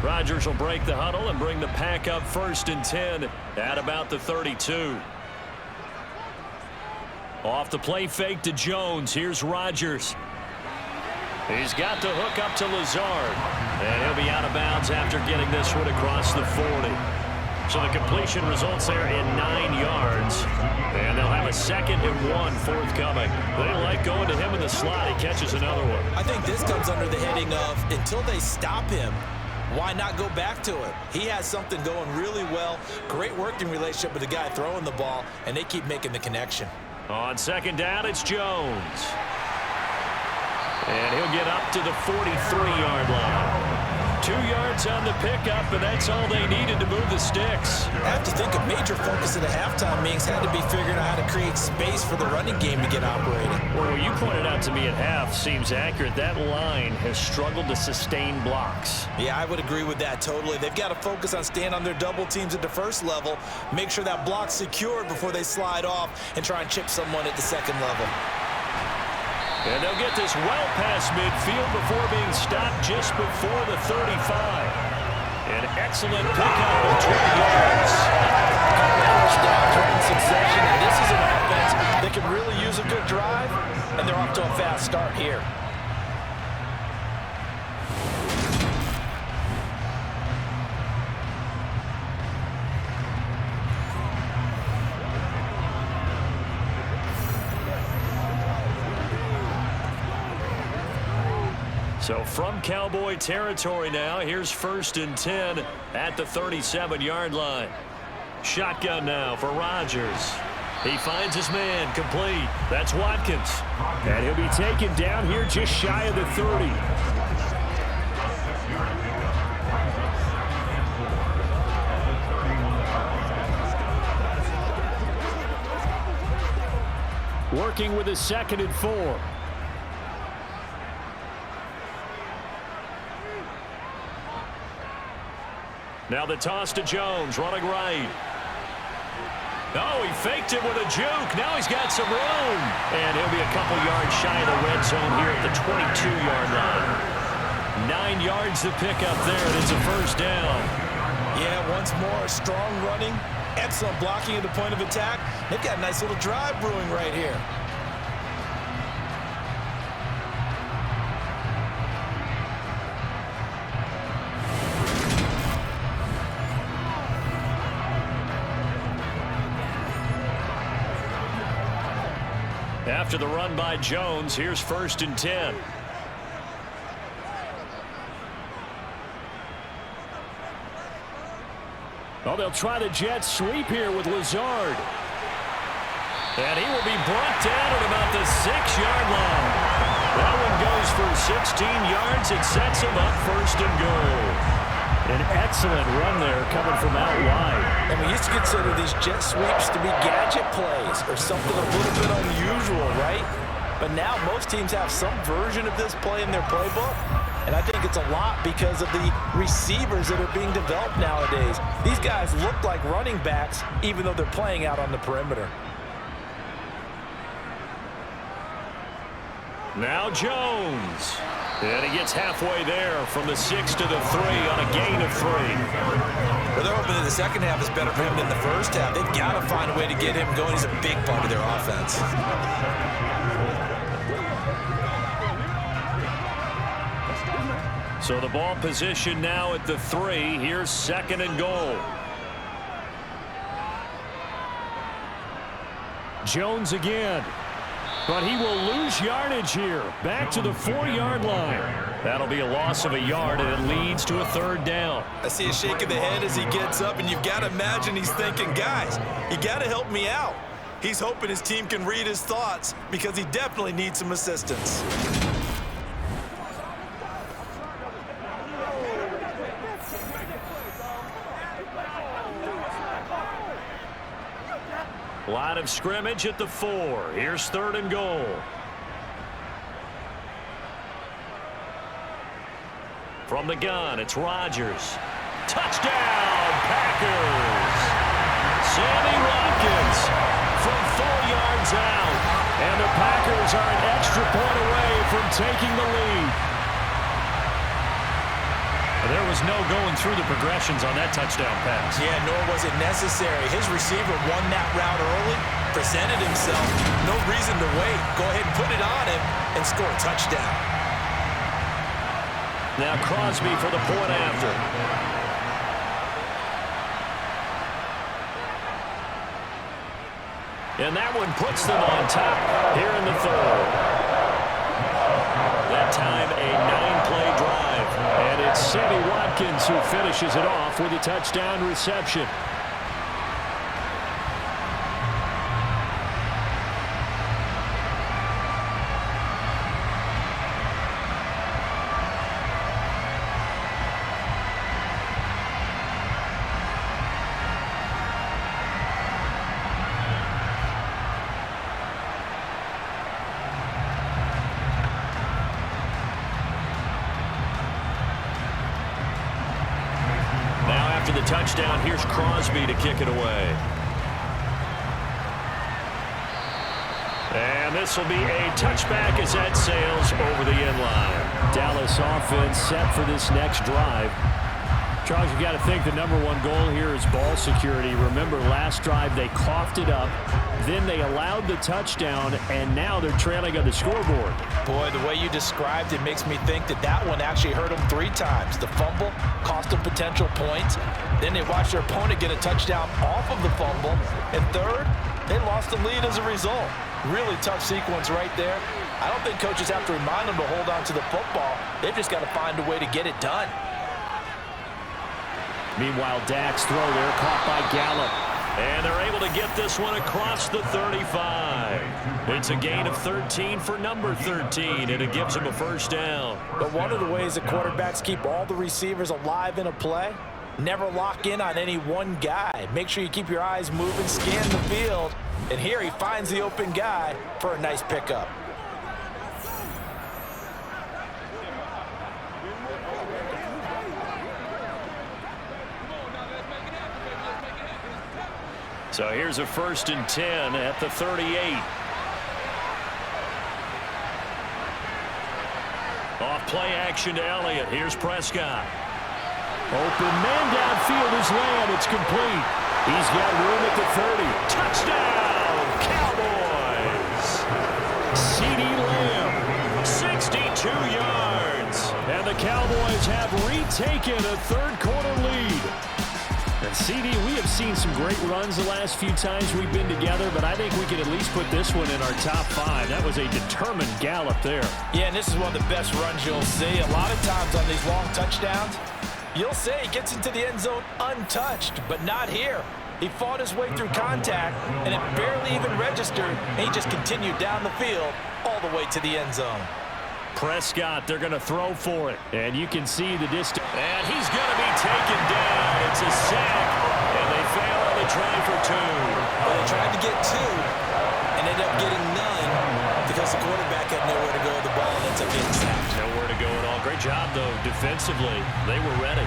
Rodgers will break the huddle and bring the Pack up 1st and 10 at about the 32. Off the play fake to Jones. Here's Rodgers. He's got the hook up to Lazard. And he'll be out of bounds after getting this one across the 40. So the completion results there in 9 yards. And they'll have a 2nd and 1 forthcoming. They like going to him in the slot. He catches another one. I think this comes under the heading of until they stop him, why not go back to it? He has something going really well. Great working relationship with the guy throwing the ball, and they keep making the connection. On 2nd down, it's Jones. And he'll get up to the 43-yard line. 2 yards on the pickup, and that's all they needed to move the sticks. I have to think a major focus of the halftime meetings had to be figuring out how to create space for the running game to get operating. Well, what you pointed out to me at half seems accurate. That line has struggled to sustain blocks. Yeah, I would agree with that totally. They've got to focus on staying on their double teams at the first level, make sure that block's secured before they slide off and try and chip someone at the second level. And they'll get this well past midfield before being stopped just before the 35. An excellent pickup of 20 yards. First down in succession, and this is an offense that can really use a good drive, and they're off to a fast start here. So from Cowboy territory now, here's 1st and 10 at the 37-yard line. Shotgun now for Rodgers. He finds his man, complete. That's Watkins. And he'll be taken down here just shy of the 30. Working with a 2nd and 4. Now the toss to Jones, running right. Oh, he faked it with a juke. Now he's got some room. And he'll be a couple yards shy of the red zone here at the 22-yard line. 9 yards to pick up there, and it's a 1st down. Yeah, once more, strong running, excellent blocking at the point of attack. They've got a nice little drive brewing right here. After the run by Jones, here's 1st and 10. Well, they'll try the jet sweep here with Lazard. And he will be brought down at about the 6-yard line. That one goes for 16 yards. It sets him up 1st and goal. An excellent run there coming from out wide. And we used to consider these jet sweeps to be gadget plays or something a little bit unusual, right? But now most teams have some version of this play in their playbook. And I think it's a lot because of the receivers that are being developed nowadays. These guys look like running backs even though they're playing out on the perimeter. Now Jones. And he gets halfway there from the 6 to the 3 on a gain of 3. Well, they're hoping that the second half is better for him than the first half. They've got to find a way to get him going. He's a big part of their offense. So the ball position now at the 3. Here's 2nd and goal. Jones again. But he will lose yardage here. Back to the 4-yard line. That'll be a loss of a yard, and it leads to a 3rd down. I see a shake of the head as he gets up, and you've got to imagine he's thinking, guys, you got to help me out. He's hoping his team can read his thoughts because he definitely needs some assistance. Line of scrimmage at the 4. Here's 3rd and goal. From the gun, it's Rodgers. Touchdown, Packers! Sammy Watkins from 4 yards out. And the Packers are an extra point away from taking the lead. There was no going through the progressions on that touchdown pass. Yeah, nor was it necessary. His receiver won that route early, presented himself. No reason to wait. Go ahead and put it on him and score a touchdown. Now Crosby for the point after. And that one puts them on top here in the 3rd. That time a 9-play drive. And it's Sammy Watkins who finishes it off with a touchdown reception. The touchdown, here's Crosby to kick it away. And this will be a touchback as that sails over the end line. Dallas offense set for this next drive. Charles, you got to think the #1 goal here is ball security. Remember, last drive they coughed it up, then they allowed the touchdown, and now they're trailing on the scoreboard. Boy, the way you described it makes me think that that one actually hurt them 3 times. The fumble cost them potential points. Then they watched their opponent get a touchdown off of the fumble. And third, they lost the lead as a result. Really tough sequence right there. I don't think coaches have to remind them to hold on to the football. They've just got to find a way to get it done. Meanwhile, Dak's throw there caught by Gallup. And they're able to get this one across the 35. It's a gain of 13 for number 13, and it gives them a 1st down. But one of the ways that quarterbacks keep all the receivers alive in a play, never lock in on any one guy. Make sure you keep your eyes moving, scan the field. And here he finds the open guy for a nice pickup. So here's a 1st and 10 at the 38. Off play action to Elliott. Here's Prescott. Open man downfield is Lamb. It's complete. He's got room at the 30. Touchdown, Cowboys! CeeDee Lamb, 62 yards. and the Cowboys have retaken a 3rd quarter lead. And CD, we have seen some great runs the last few times we've been together, but I think we could at least put this one in our top 5. That was a determined gallop there. Yeah, and this is one of the best runs you'll see. A lot of times on these long touchdowns, you'll say he gets into the end zone untouched, but not here. He fought his way through contact, and it barely even registered, and he just continued down the field all the way to the end zone. Prescott, they're going to throw for it, and you can see the distance. And he's going to be taken down. It's a sack, and they fail on the try for 2. Well, they tried to get 2 and ended up getting none because the quarterback had nowhere to go with the ball and ends up getting sacked. Nowhere to go at all. Great job, though, defensively. They were ready.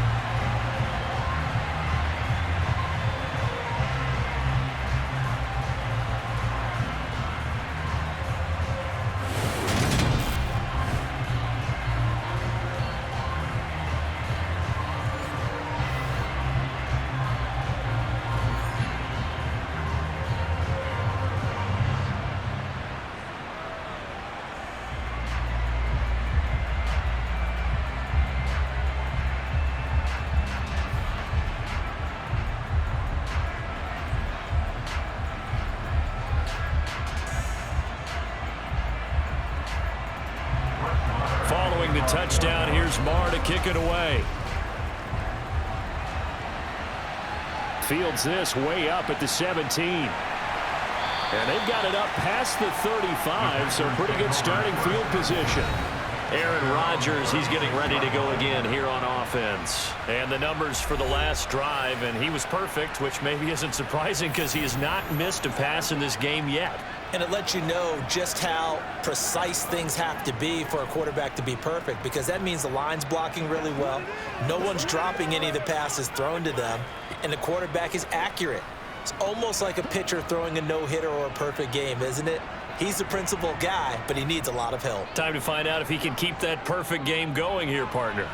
Following the touchdown, here's Marr to kick it away. Fields this way up at the 17. And they've got it up past the 35, so pretty good starting field position. Aaron Rodgers, he's getting ready to go again here on offense. And the numbers for the last drive, and he was perfect, which maybe isn't surprising because he has not missed a pass in this game yet. And it lets you know just how precise things have to be for a quarterback to be perfect, because that means the line's blocking really well. No one's dropping any of the passes thrown to them, and the quarterback is accurate. It's almost like a pitcher throwing a no-hitter or a perfect game, isn't it? He's the principal guy, but he needs a lot of help. Time to find out if he can keep that perfect game going here, partner.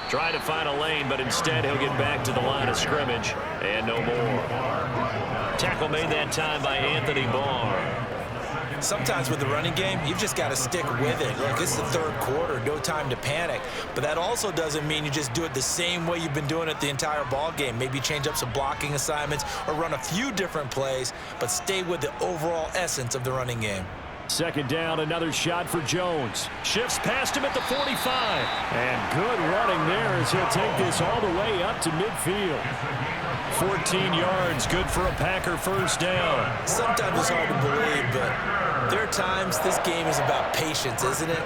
Try to find a lane, but instead he'll get back to the line of scrimmage, and no more. Tackle made that time by Anthony Barr. Sometimes with the running game, you've just got to stick with it. Look, this is the third quarter, no time to panic. But that also doesn't mean you just do it the same way you've been doing it the entire ball game. Maybe change up some blocking assignments or run a few different plays, but stay with the overall essence of the running game. Second down, another shot for Jones. Shifts past him at the 45. And good running there as he'll take this all the way up to midfield. 14 yards, good for a Packer first down. Sometimes it's hard to believe, but there are times this game is about patience, isn't it?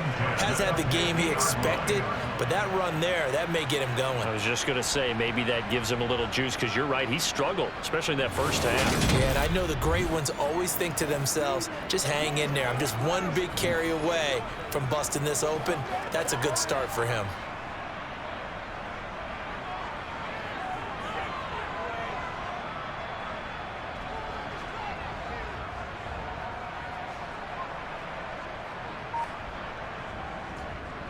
Has had the game he expected, but that run there, that may get him going. I was just going to say, maybe that gives him a little juice, because you're right, he struggled, especially in that first half. Yeah, and I know the great ones always think to themselves, just hang in there. I'm just one big carry away from busting this open. That's a good start for him.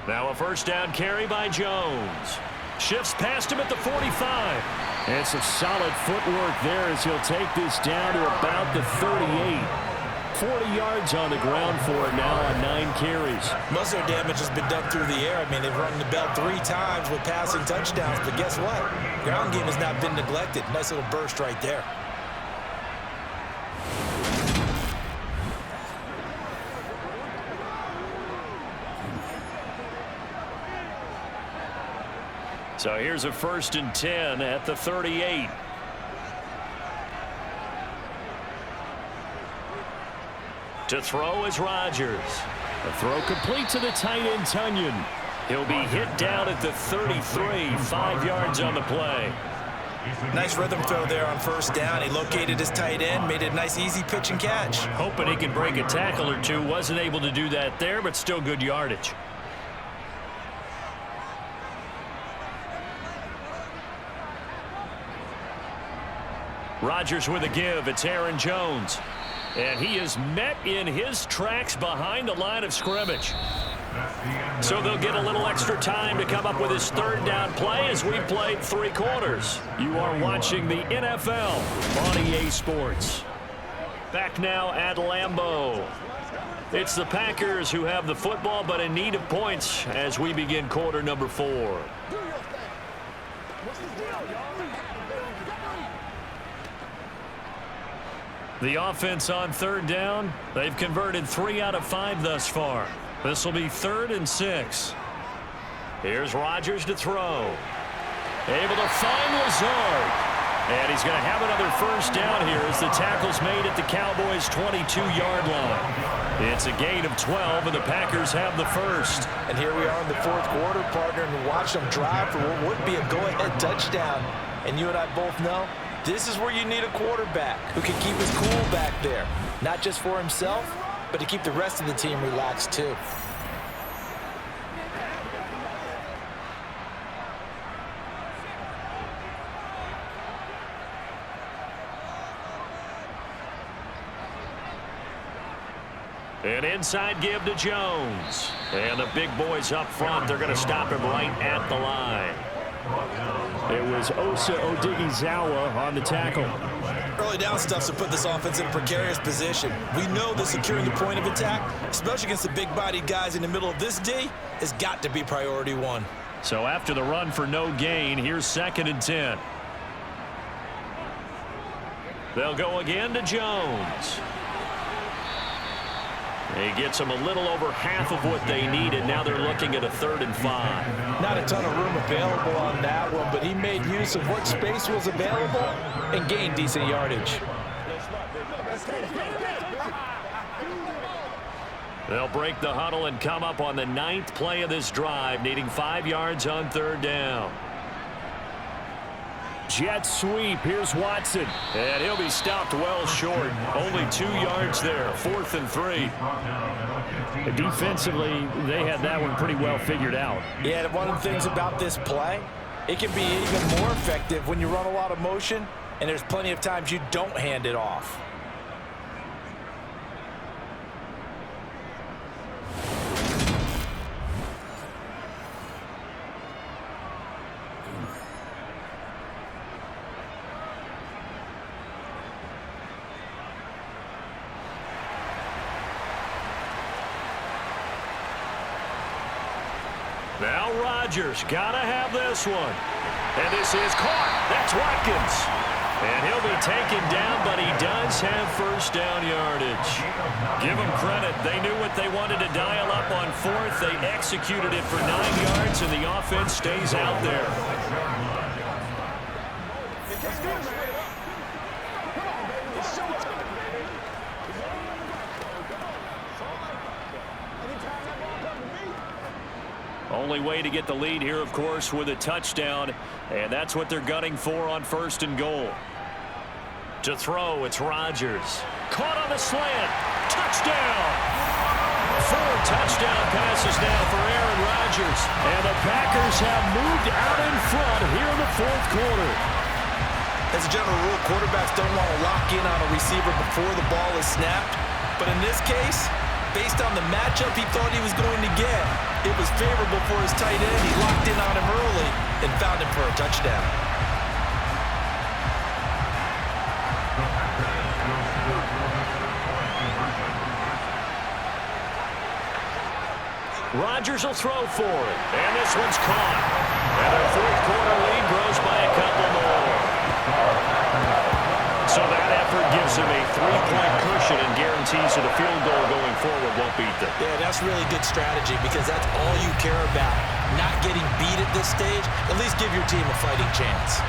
Now a first down carry by Jones. Shifts past him at the 45. And some solid footwork there as he'll take this down to about the 38. 40 yards on the ground for it now on 9 carries. Most of their damage has been done through the air. I mean, they've rung the bell 3 times with passing touchdowns, but guess what? Ground game has not been neglected. Nice little burst right there. So here's a 1st and 10 at the 38. To throw is Rodgers. The throw complete to the tight end, Tunyon. He'll be hit down at the 33, 5 yards on the play. Nice rhythm throw there on first down. He located his tight end, made it a nice easy pitch and catch. Hoping he can break a tackle or two. Wasn't able to do that there, but still good yardage. Rodgers with a give. It's Aaron Jones. And he is met in his tracks behind the line of scrimmage. So they'll get a little extra time to come up with his 3rd down play as we played 3 quarters. You are watching the NFL on EA Sports. Back now at Lambeau. It's the Packers who have the football, but in need of points as we begin quarter number 4. The offense on third down, they've converted 3 out of 5 thus far. This will be 3rd and 6. Here's Rodgers to throw. Able to find Lazard. And he's going to have another first down here as the tackle's made at the Cowboys' 22-yard line. It's a gain of 12, and the Packers have the first. And here we are in the 4th quarter, partner, and watch them drive for what would be a go-ahead touchdown. And you and I both know this is where you need a quarterback who can keep his cool back there, not just for himself, but to keep the rest of the team relaxed too. An inside give to Jones. And the big boys up front, they're going to stop him right at the line. It was Osa Odighizuwa on the tackle. Early down stuff to put this offense in a precarious position. We know that securing the point of attack, especially against the big-bodied guys in the middle of this D, has got to be priority 1. So after the run for no gain, here's 2nd and 10. They'll go again to Jones. He gets them a little over half of what they needed. Now they're looking at a 3rd and 5. Not a ton of room available on that one, but he made use of what space was available and gained decent yardage. They'll break the huddle and come up on the 9th play of this drive, needing 5 yards on 3rd down. Jet sweep. Here's Watson. And he'll be stopped well short. Only 2 yards there. 4th and 3. Defensively, they had that one pretty well figured out. Yeah, one of the things about this play, it can be even more effective when you run a lot of motion, and there's plenty of times you don't hand it off. Now Rodgers, gotta have this one. And this is caught. That's Watkins. And he'll be taken down, but he does have first down yardage. Give them credit. They knew what they wanted to dial up on 4th. They executed it for 9 yards, and the offense stays out there. Only way to get the lead here, of course, with a touchdown, and that's what they're gunning for on 1st and goal. To throw, it's Rodgers. Caught on the slant. Touchdown! 4 touchdown passes now for Aaron Rodgers. And the Packers have moved out in front here in the 4th quarter. As a general rule, quarterbacks don't want to lock in on a receiver before the ball is snapped. But in this case, based on the matchup he thought he was going to get, it was favorable for his tight end. He locked in on him early and found him for a touchdown. Rodgers will throw for it, and this one's caught. And their 4th quarter lead grows by a couple more. So that effort gives them a 3-point cushion and guarantees that a field goal going forward won't beat them. Yeah, that's really good strategy because that's all you care about. Not getting beat at this stage. At least give your team a fighting chance.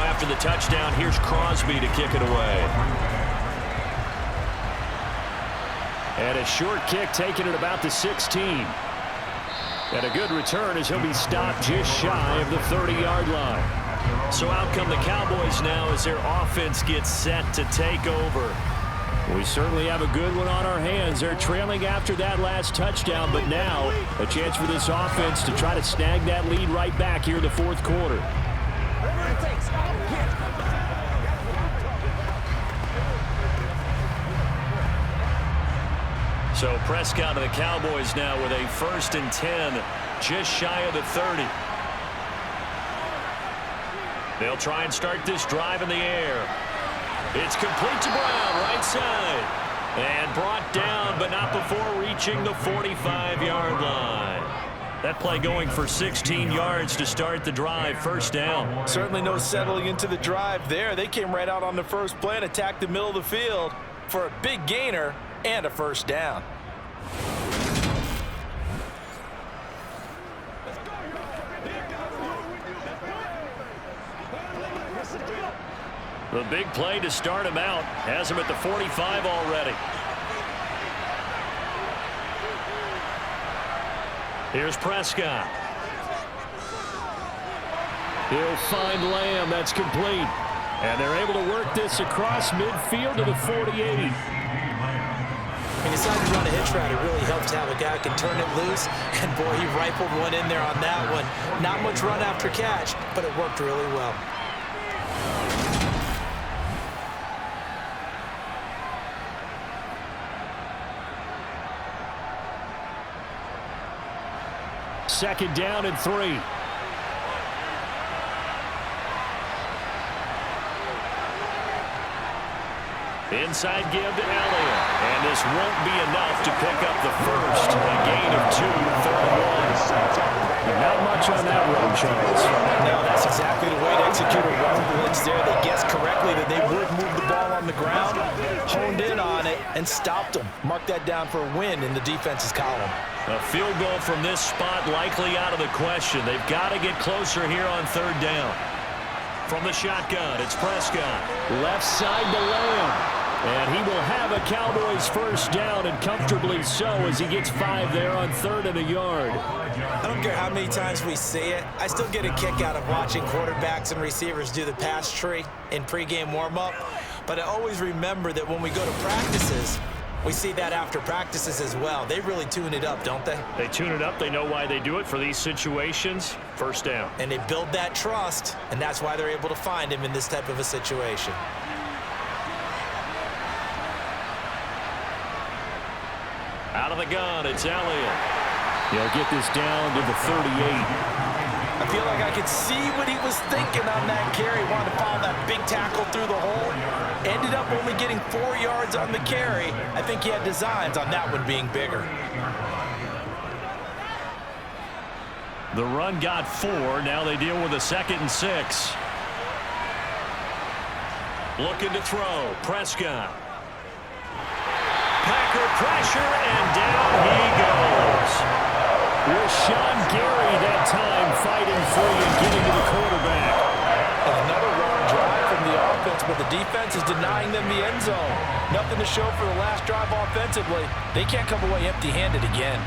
After the touchdown, here's Crosby to kick it away. And a short kick taken at about the 16. And a good return as he'll be stopped just shy of the 30-yard line. So out come the Cowboys now as their offense gets set to take over. We certainly have a good one on our hands. They're trailing after that last touchdown, but now a chance for this offense to try to snag that lead right back here in the 4th quarter. So Prescott and the Cowboys now with a 1st and 10, just shy of the 30. They'll try and start this drive in the air. It's complete to Brown, right side. And brought down, but not before reaching the 45-yard line. That play going for 16 yards to start the drive, 1st down. Certainly no settling into the drive there. They came right out on the first play and attacked the middle of the field for a big gainer and a 1st down. The big play to start him out has him at the 45 already. Here's Prescott. He'll find Lamb. That's complete. And they're able to work this across midfield to the 48. When you decide to run a hitch route, it really helps to have a guy who can turn it loose. And, boy, he rifled one in there on that one. Not much run after catch, but it worked really well. Second down and 3. Inside give to Elliott. And this won't be enough to pick up the first. A gain of 2, 3rd and 1. Not much on that run, Charles. No, that's exactly the way to execute a run blitz there. They guessed correctly that they would move the ball on the ground, honed in on it, and stopped them. Mark that down for a win in the defense's column. A field goal from this spot likely out of the question. They've got to get closer here on 3rd down. From the shotgun, it's Prescott. Left side to Lamb. And he will have a Cowboys 1st down, and comfortably so, as he gets 5 there on 3rd and a yard. I don't care how many times we see it. I still get a kick out of watching quarterbacks and receivers do the pass tree in pregame warm-up. But I always remember that when we go to practices, we see that after practices as well. They really tune it up, don't they? They tune it up. They know why they do it for these situations. 1st down. And they build that trust, and that's why they're able to find him in this type of a situation. Out of the gun, it's Elliott. He'll get this down to the 38. I feel like I could see what he was thinking on that carry. Wanted to follow that big tackle through the hole. Ended up only getting 4 yards on the carry. I think he had designs on that one being bigger. The run got 4. Now they deal with a 2nd and 6. Looking to throw. Prescott. Packer pressure, and down he goes. Rashawn Gary that time fighting free and getting to the quarterback. And another long drive from the offense, but the defense is denying them the end zone. Nothing to show for the last drive offensively. They can't come away empty-handed again.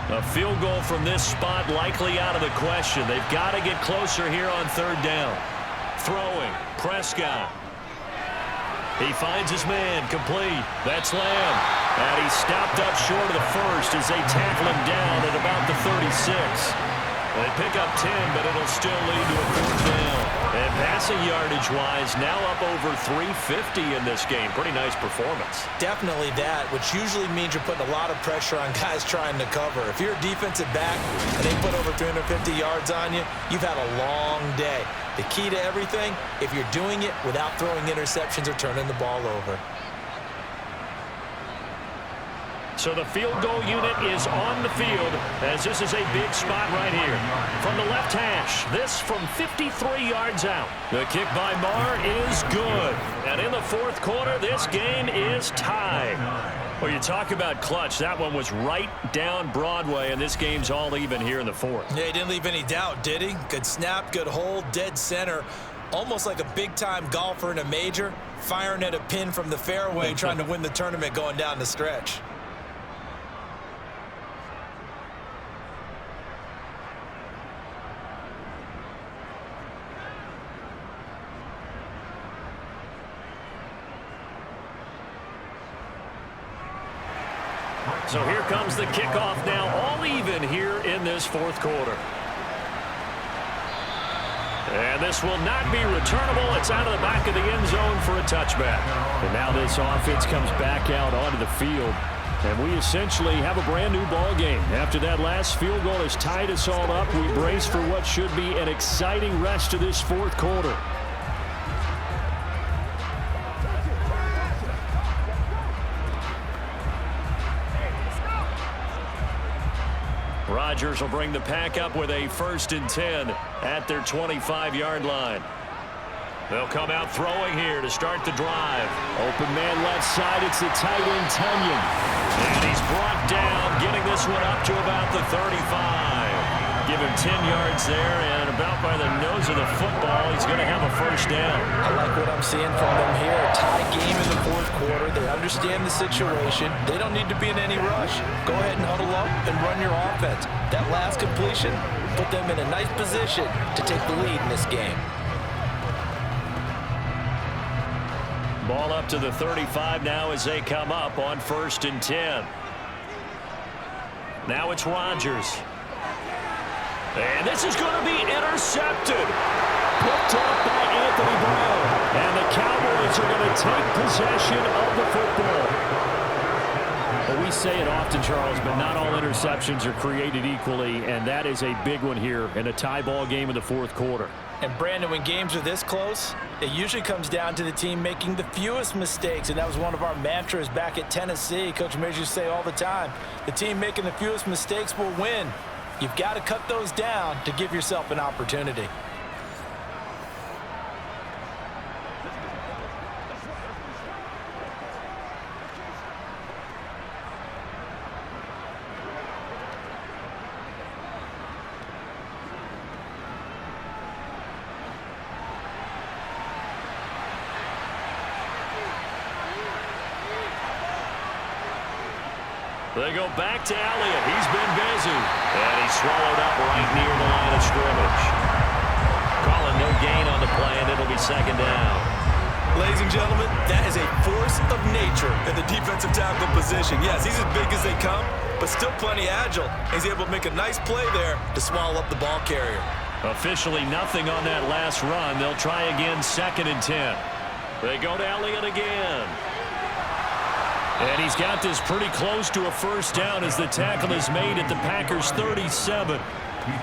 A field goal from this spot likely out of the question. They've got to get closer here on 3rd down. Throwing, Prescott. He finds his man, complete. That's Lamb. And he stopped up short of the first as they tackle him down at about the 36. They pick up 10, but it'll still lead to a 4th down. And passing yardage-wise, now up over 350 in this game. Pretty nice performance. Definitely that, which usually means you're putting a lot of pressure on guys trying to cover. If you're a defensive back and they put over 350 yards on you, you've had a long day. The key to everything, if you're doing it without throwing interceptions or turning the ball over. So the field goal unit is on the field as this is a big spot right here. From the left hash, this from 53 yards out. The kick by Marr is good. And in the 4th quarter, this game is tied. Well, you talk about clutch. That one was right down Broadway, and this game's all even here in the 4th. Yeah, he didn't leave any doubt, did he? Good snap, good hold, dead center. Almost like a big-time golfer in a major, firing at a pin from the fairway, trying to win the tournament going down the stretch. So here comes the kickoff now, all even here in this fourth quarter. And this will not be returnable. It's out of the back of the end zone for a touchback. And now this offense comes back out onto the field. And we essentially have a brand new ball game. After that last field goal has tied us all up, we brace for what should be an exciting rest of this fourth quarter. Rodgers will bring the pack up with a 1st and 10 at their 25-yard line. They'll come out throwing here to start the drive. Open man left side. It's the tight end, Tunyon. And he's brought down, getting this one up to about the 35. Give him 10 yards there, and about by the nose of the football, he's going to have a 1st down. I like what I'm seeing from them here. A tie game in the fourth quarter. They understand the situation. They don't need to be in any rush. Go ahead and huddle up and run your offense. That last completion put them in a nice position to take the lead in this game. Ball up to the 35 now as they come up on 1st and 10. Now it's Rodgers. And this is going to be intercepted. Picked up by Anthony Brown. And the Cowboys are going to take possession of the football. Well, we say it often, Charles, but not all interceptions are created equally, and that is a big one here in a tie ball game in the fourth quarter. And Brandon, when games are this close, it usually comes down to the team making the fewest mistakes, and that was one of our mantras back at Tennessee. Coach Mears used to say all the time, the team making the fewest mistakes will win. You've got to cut those down to give yourself an opportunity. They go back to Elliott. He's been busy. And he's swallowed up right near the line of scrimmage. Calling no gain on the play, and it'll be 2nd down. Ladies and gentlemen, that is a force of nature in the defensive tackle position. Yes, he's as big as they come, but still plenty agile. He's able to make a nice play there to swallow up the ball carrier. Officially nothing on that last run. They'll try again 2nd and 10. They go to Elliott again. And he's got this pretty close to a 1st down as the tackle is made at the Packers' 37.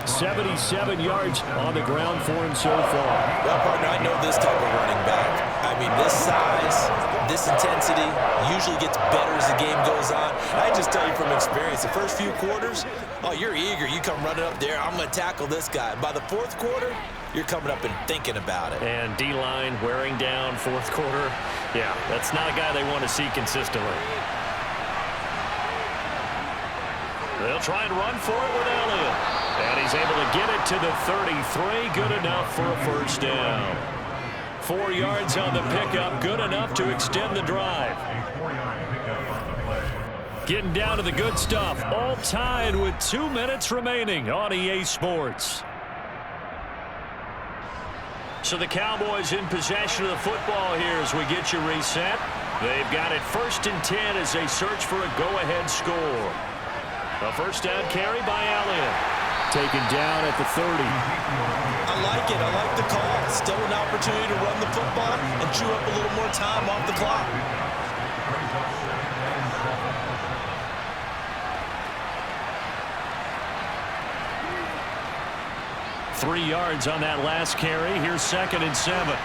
77 yards on the ground for him so far. Well, partner, I know this type of running back. I mean, this size, this intensity usually gets better as the game goes on. I just tell you from experience, the first few quarters, oh, you're eager. You come running up there, I'm going to tackle this guy. By the fourth quarter, you're coming up and thinking about it. And D-line wearing down fourth quarter. Yeah, that's not a guy they want to see consistently. They'll try and run for it with Elliott. And he's able to get it to the 33. Good enough for a 1st down. 4 yards on the pickup. Good enough to extend the drive. Getting down to the good stuff. All tied with 2 minutes remaining on EA Sports. So the Cowboys in possession of the football here as we get you reset. They've got it 1st and 10 as they search for a go-ahead score. A 1st down carry by Elliott. Taken down at the 30. I like it. I like the call. Still an opportunity to run the football and chew up a little more time off the clock. Three yards on that last carry. Here's 2nd and 7.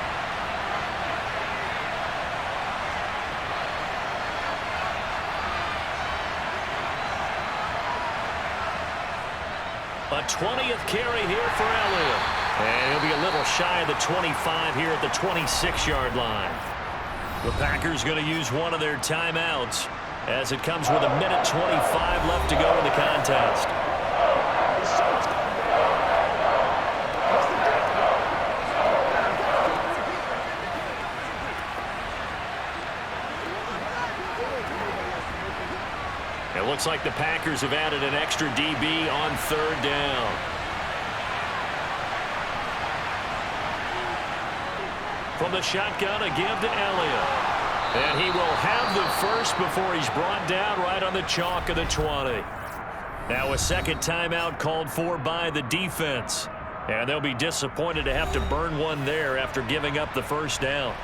A 20th carry here for Elliott. And he'll be a little shy of the 25 here at the 26-yard line. The Packers going to use one of their timeouts as it comes with 1:25 left to go in the contest. It looks like the Packers have added an extra DB on 3rd down. From the shotgun, a give to Elliott. And he will have the first before he's brought down right on the chalk of the 20. Now a second timeout called for by the defense. And they'll be disappointed to have to burn one there after giving up the first down.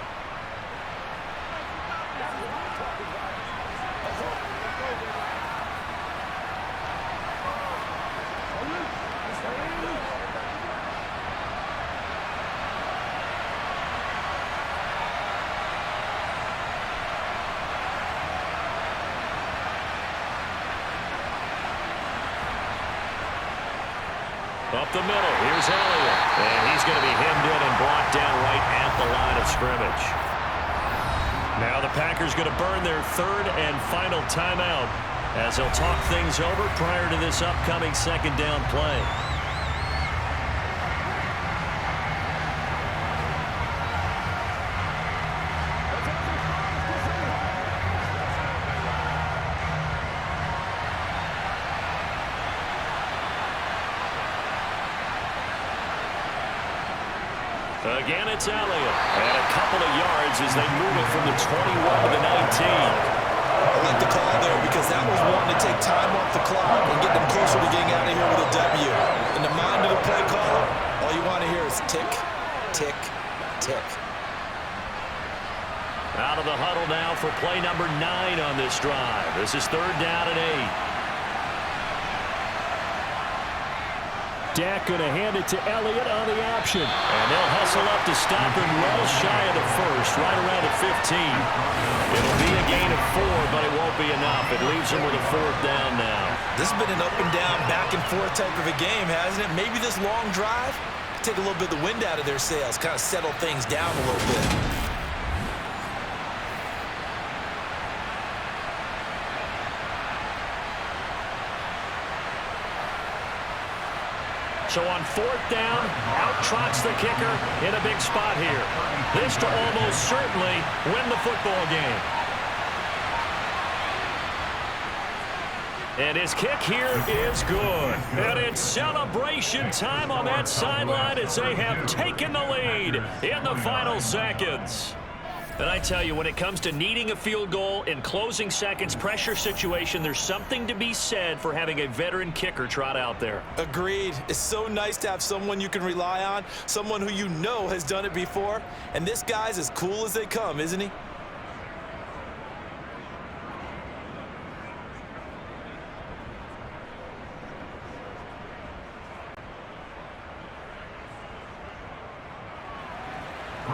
Up the middle, here's Elliott. And he's going to be hemmed in and brought down right at the line of scrimmage. Now the Packers going to burn their third and final timeout as they'll talk things over prior to this upcoming second down play. Again, it's Elliott. And a couple of yards as they move it from the 21 to the 19. I like the call there because that was one to take time off the clock and get them closer to getting out of here with a W. In the mind of the play caller, all you want to hear is tick, tick, tick. Out of the huddle now for play number 9 on this drive. This is third down and 8. Dak going to hand it to Elliott on the option. And they'll hustle up to stop him well shy of the first, right around the 15. It'll be a gain of 4, but it won't be enough. It leaves them with a fourth down now. This has been an up and down, back and forth type of a game, hasn't it? Maybe this long drive take a little bit of the wind out of their sails, kind of settle things down a little bit. So on fourth down, out trots the kicker in a big spot here. This to almost certainly win the football game. And his kick here is good. And it's celebration time on that sideline as they have taken the lead in the final seconds. And I tell you, when it comes to needing a field goal in closing seconds, pressure situation, there's something to be said for having a veteran kicker trot out there. Agreed. It's so nice to have someone you can rely on, someone who you know has done it before. And this guy's as cool as they come, isn't he?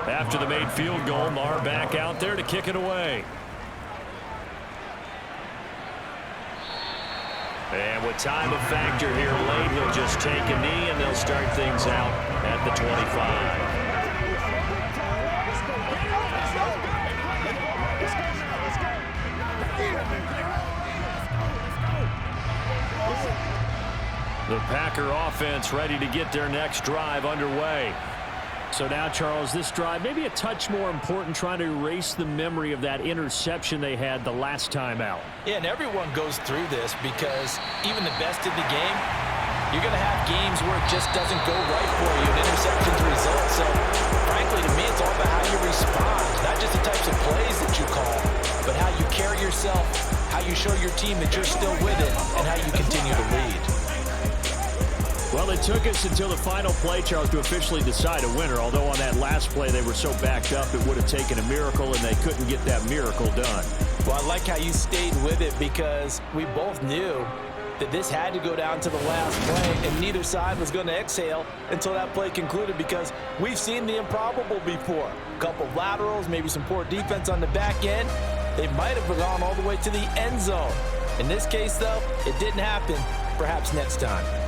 After the made field goal, Marr back out there to kick it away. And with time a factor here late, he'll just take a knee and they'll start things out at the 25. The Packer offense ready to get their next drive underway. So now, Charles, this drive maybe a touch more important, trying to erase the memory of that interception they had the last time out. Yeah, and everyone goes through this because even the best in the game, you're going to have games where it just doesn't go right for you, and interceptions result. So, frankly, to me, it's all about how you respond, not just the types of plays that you call, but how you carry yourself, how you show your team that you're still with it, and how you continue to lead. Well, it took us until the final play, Charles, to officially decide a winner, although on that last play they were so backed up it would have taken a miracle, and they couldn't get that miracle done. Well, I like how you stayed with it because we both knew that this had to go down to the last play, and neither side was going to exhale until that play concluded because we've seen the improbable before. A couple of laterals, maybe some poor defense on the back end. They might have gone all the way to the end zone. In this case, though, it didn't happen. Perhaps next time.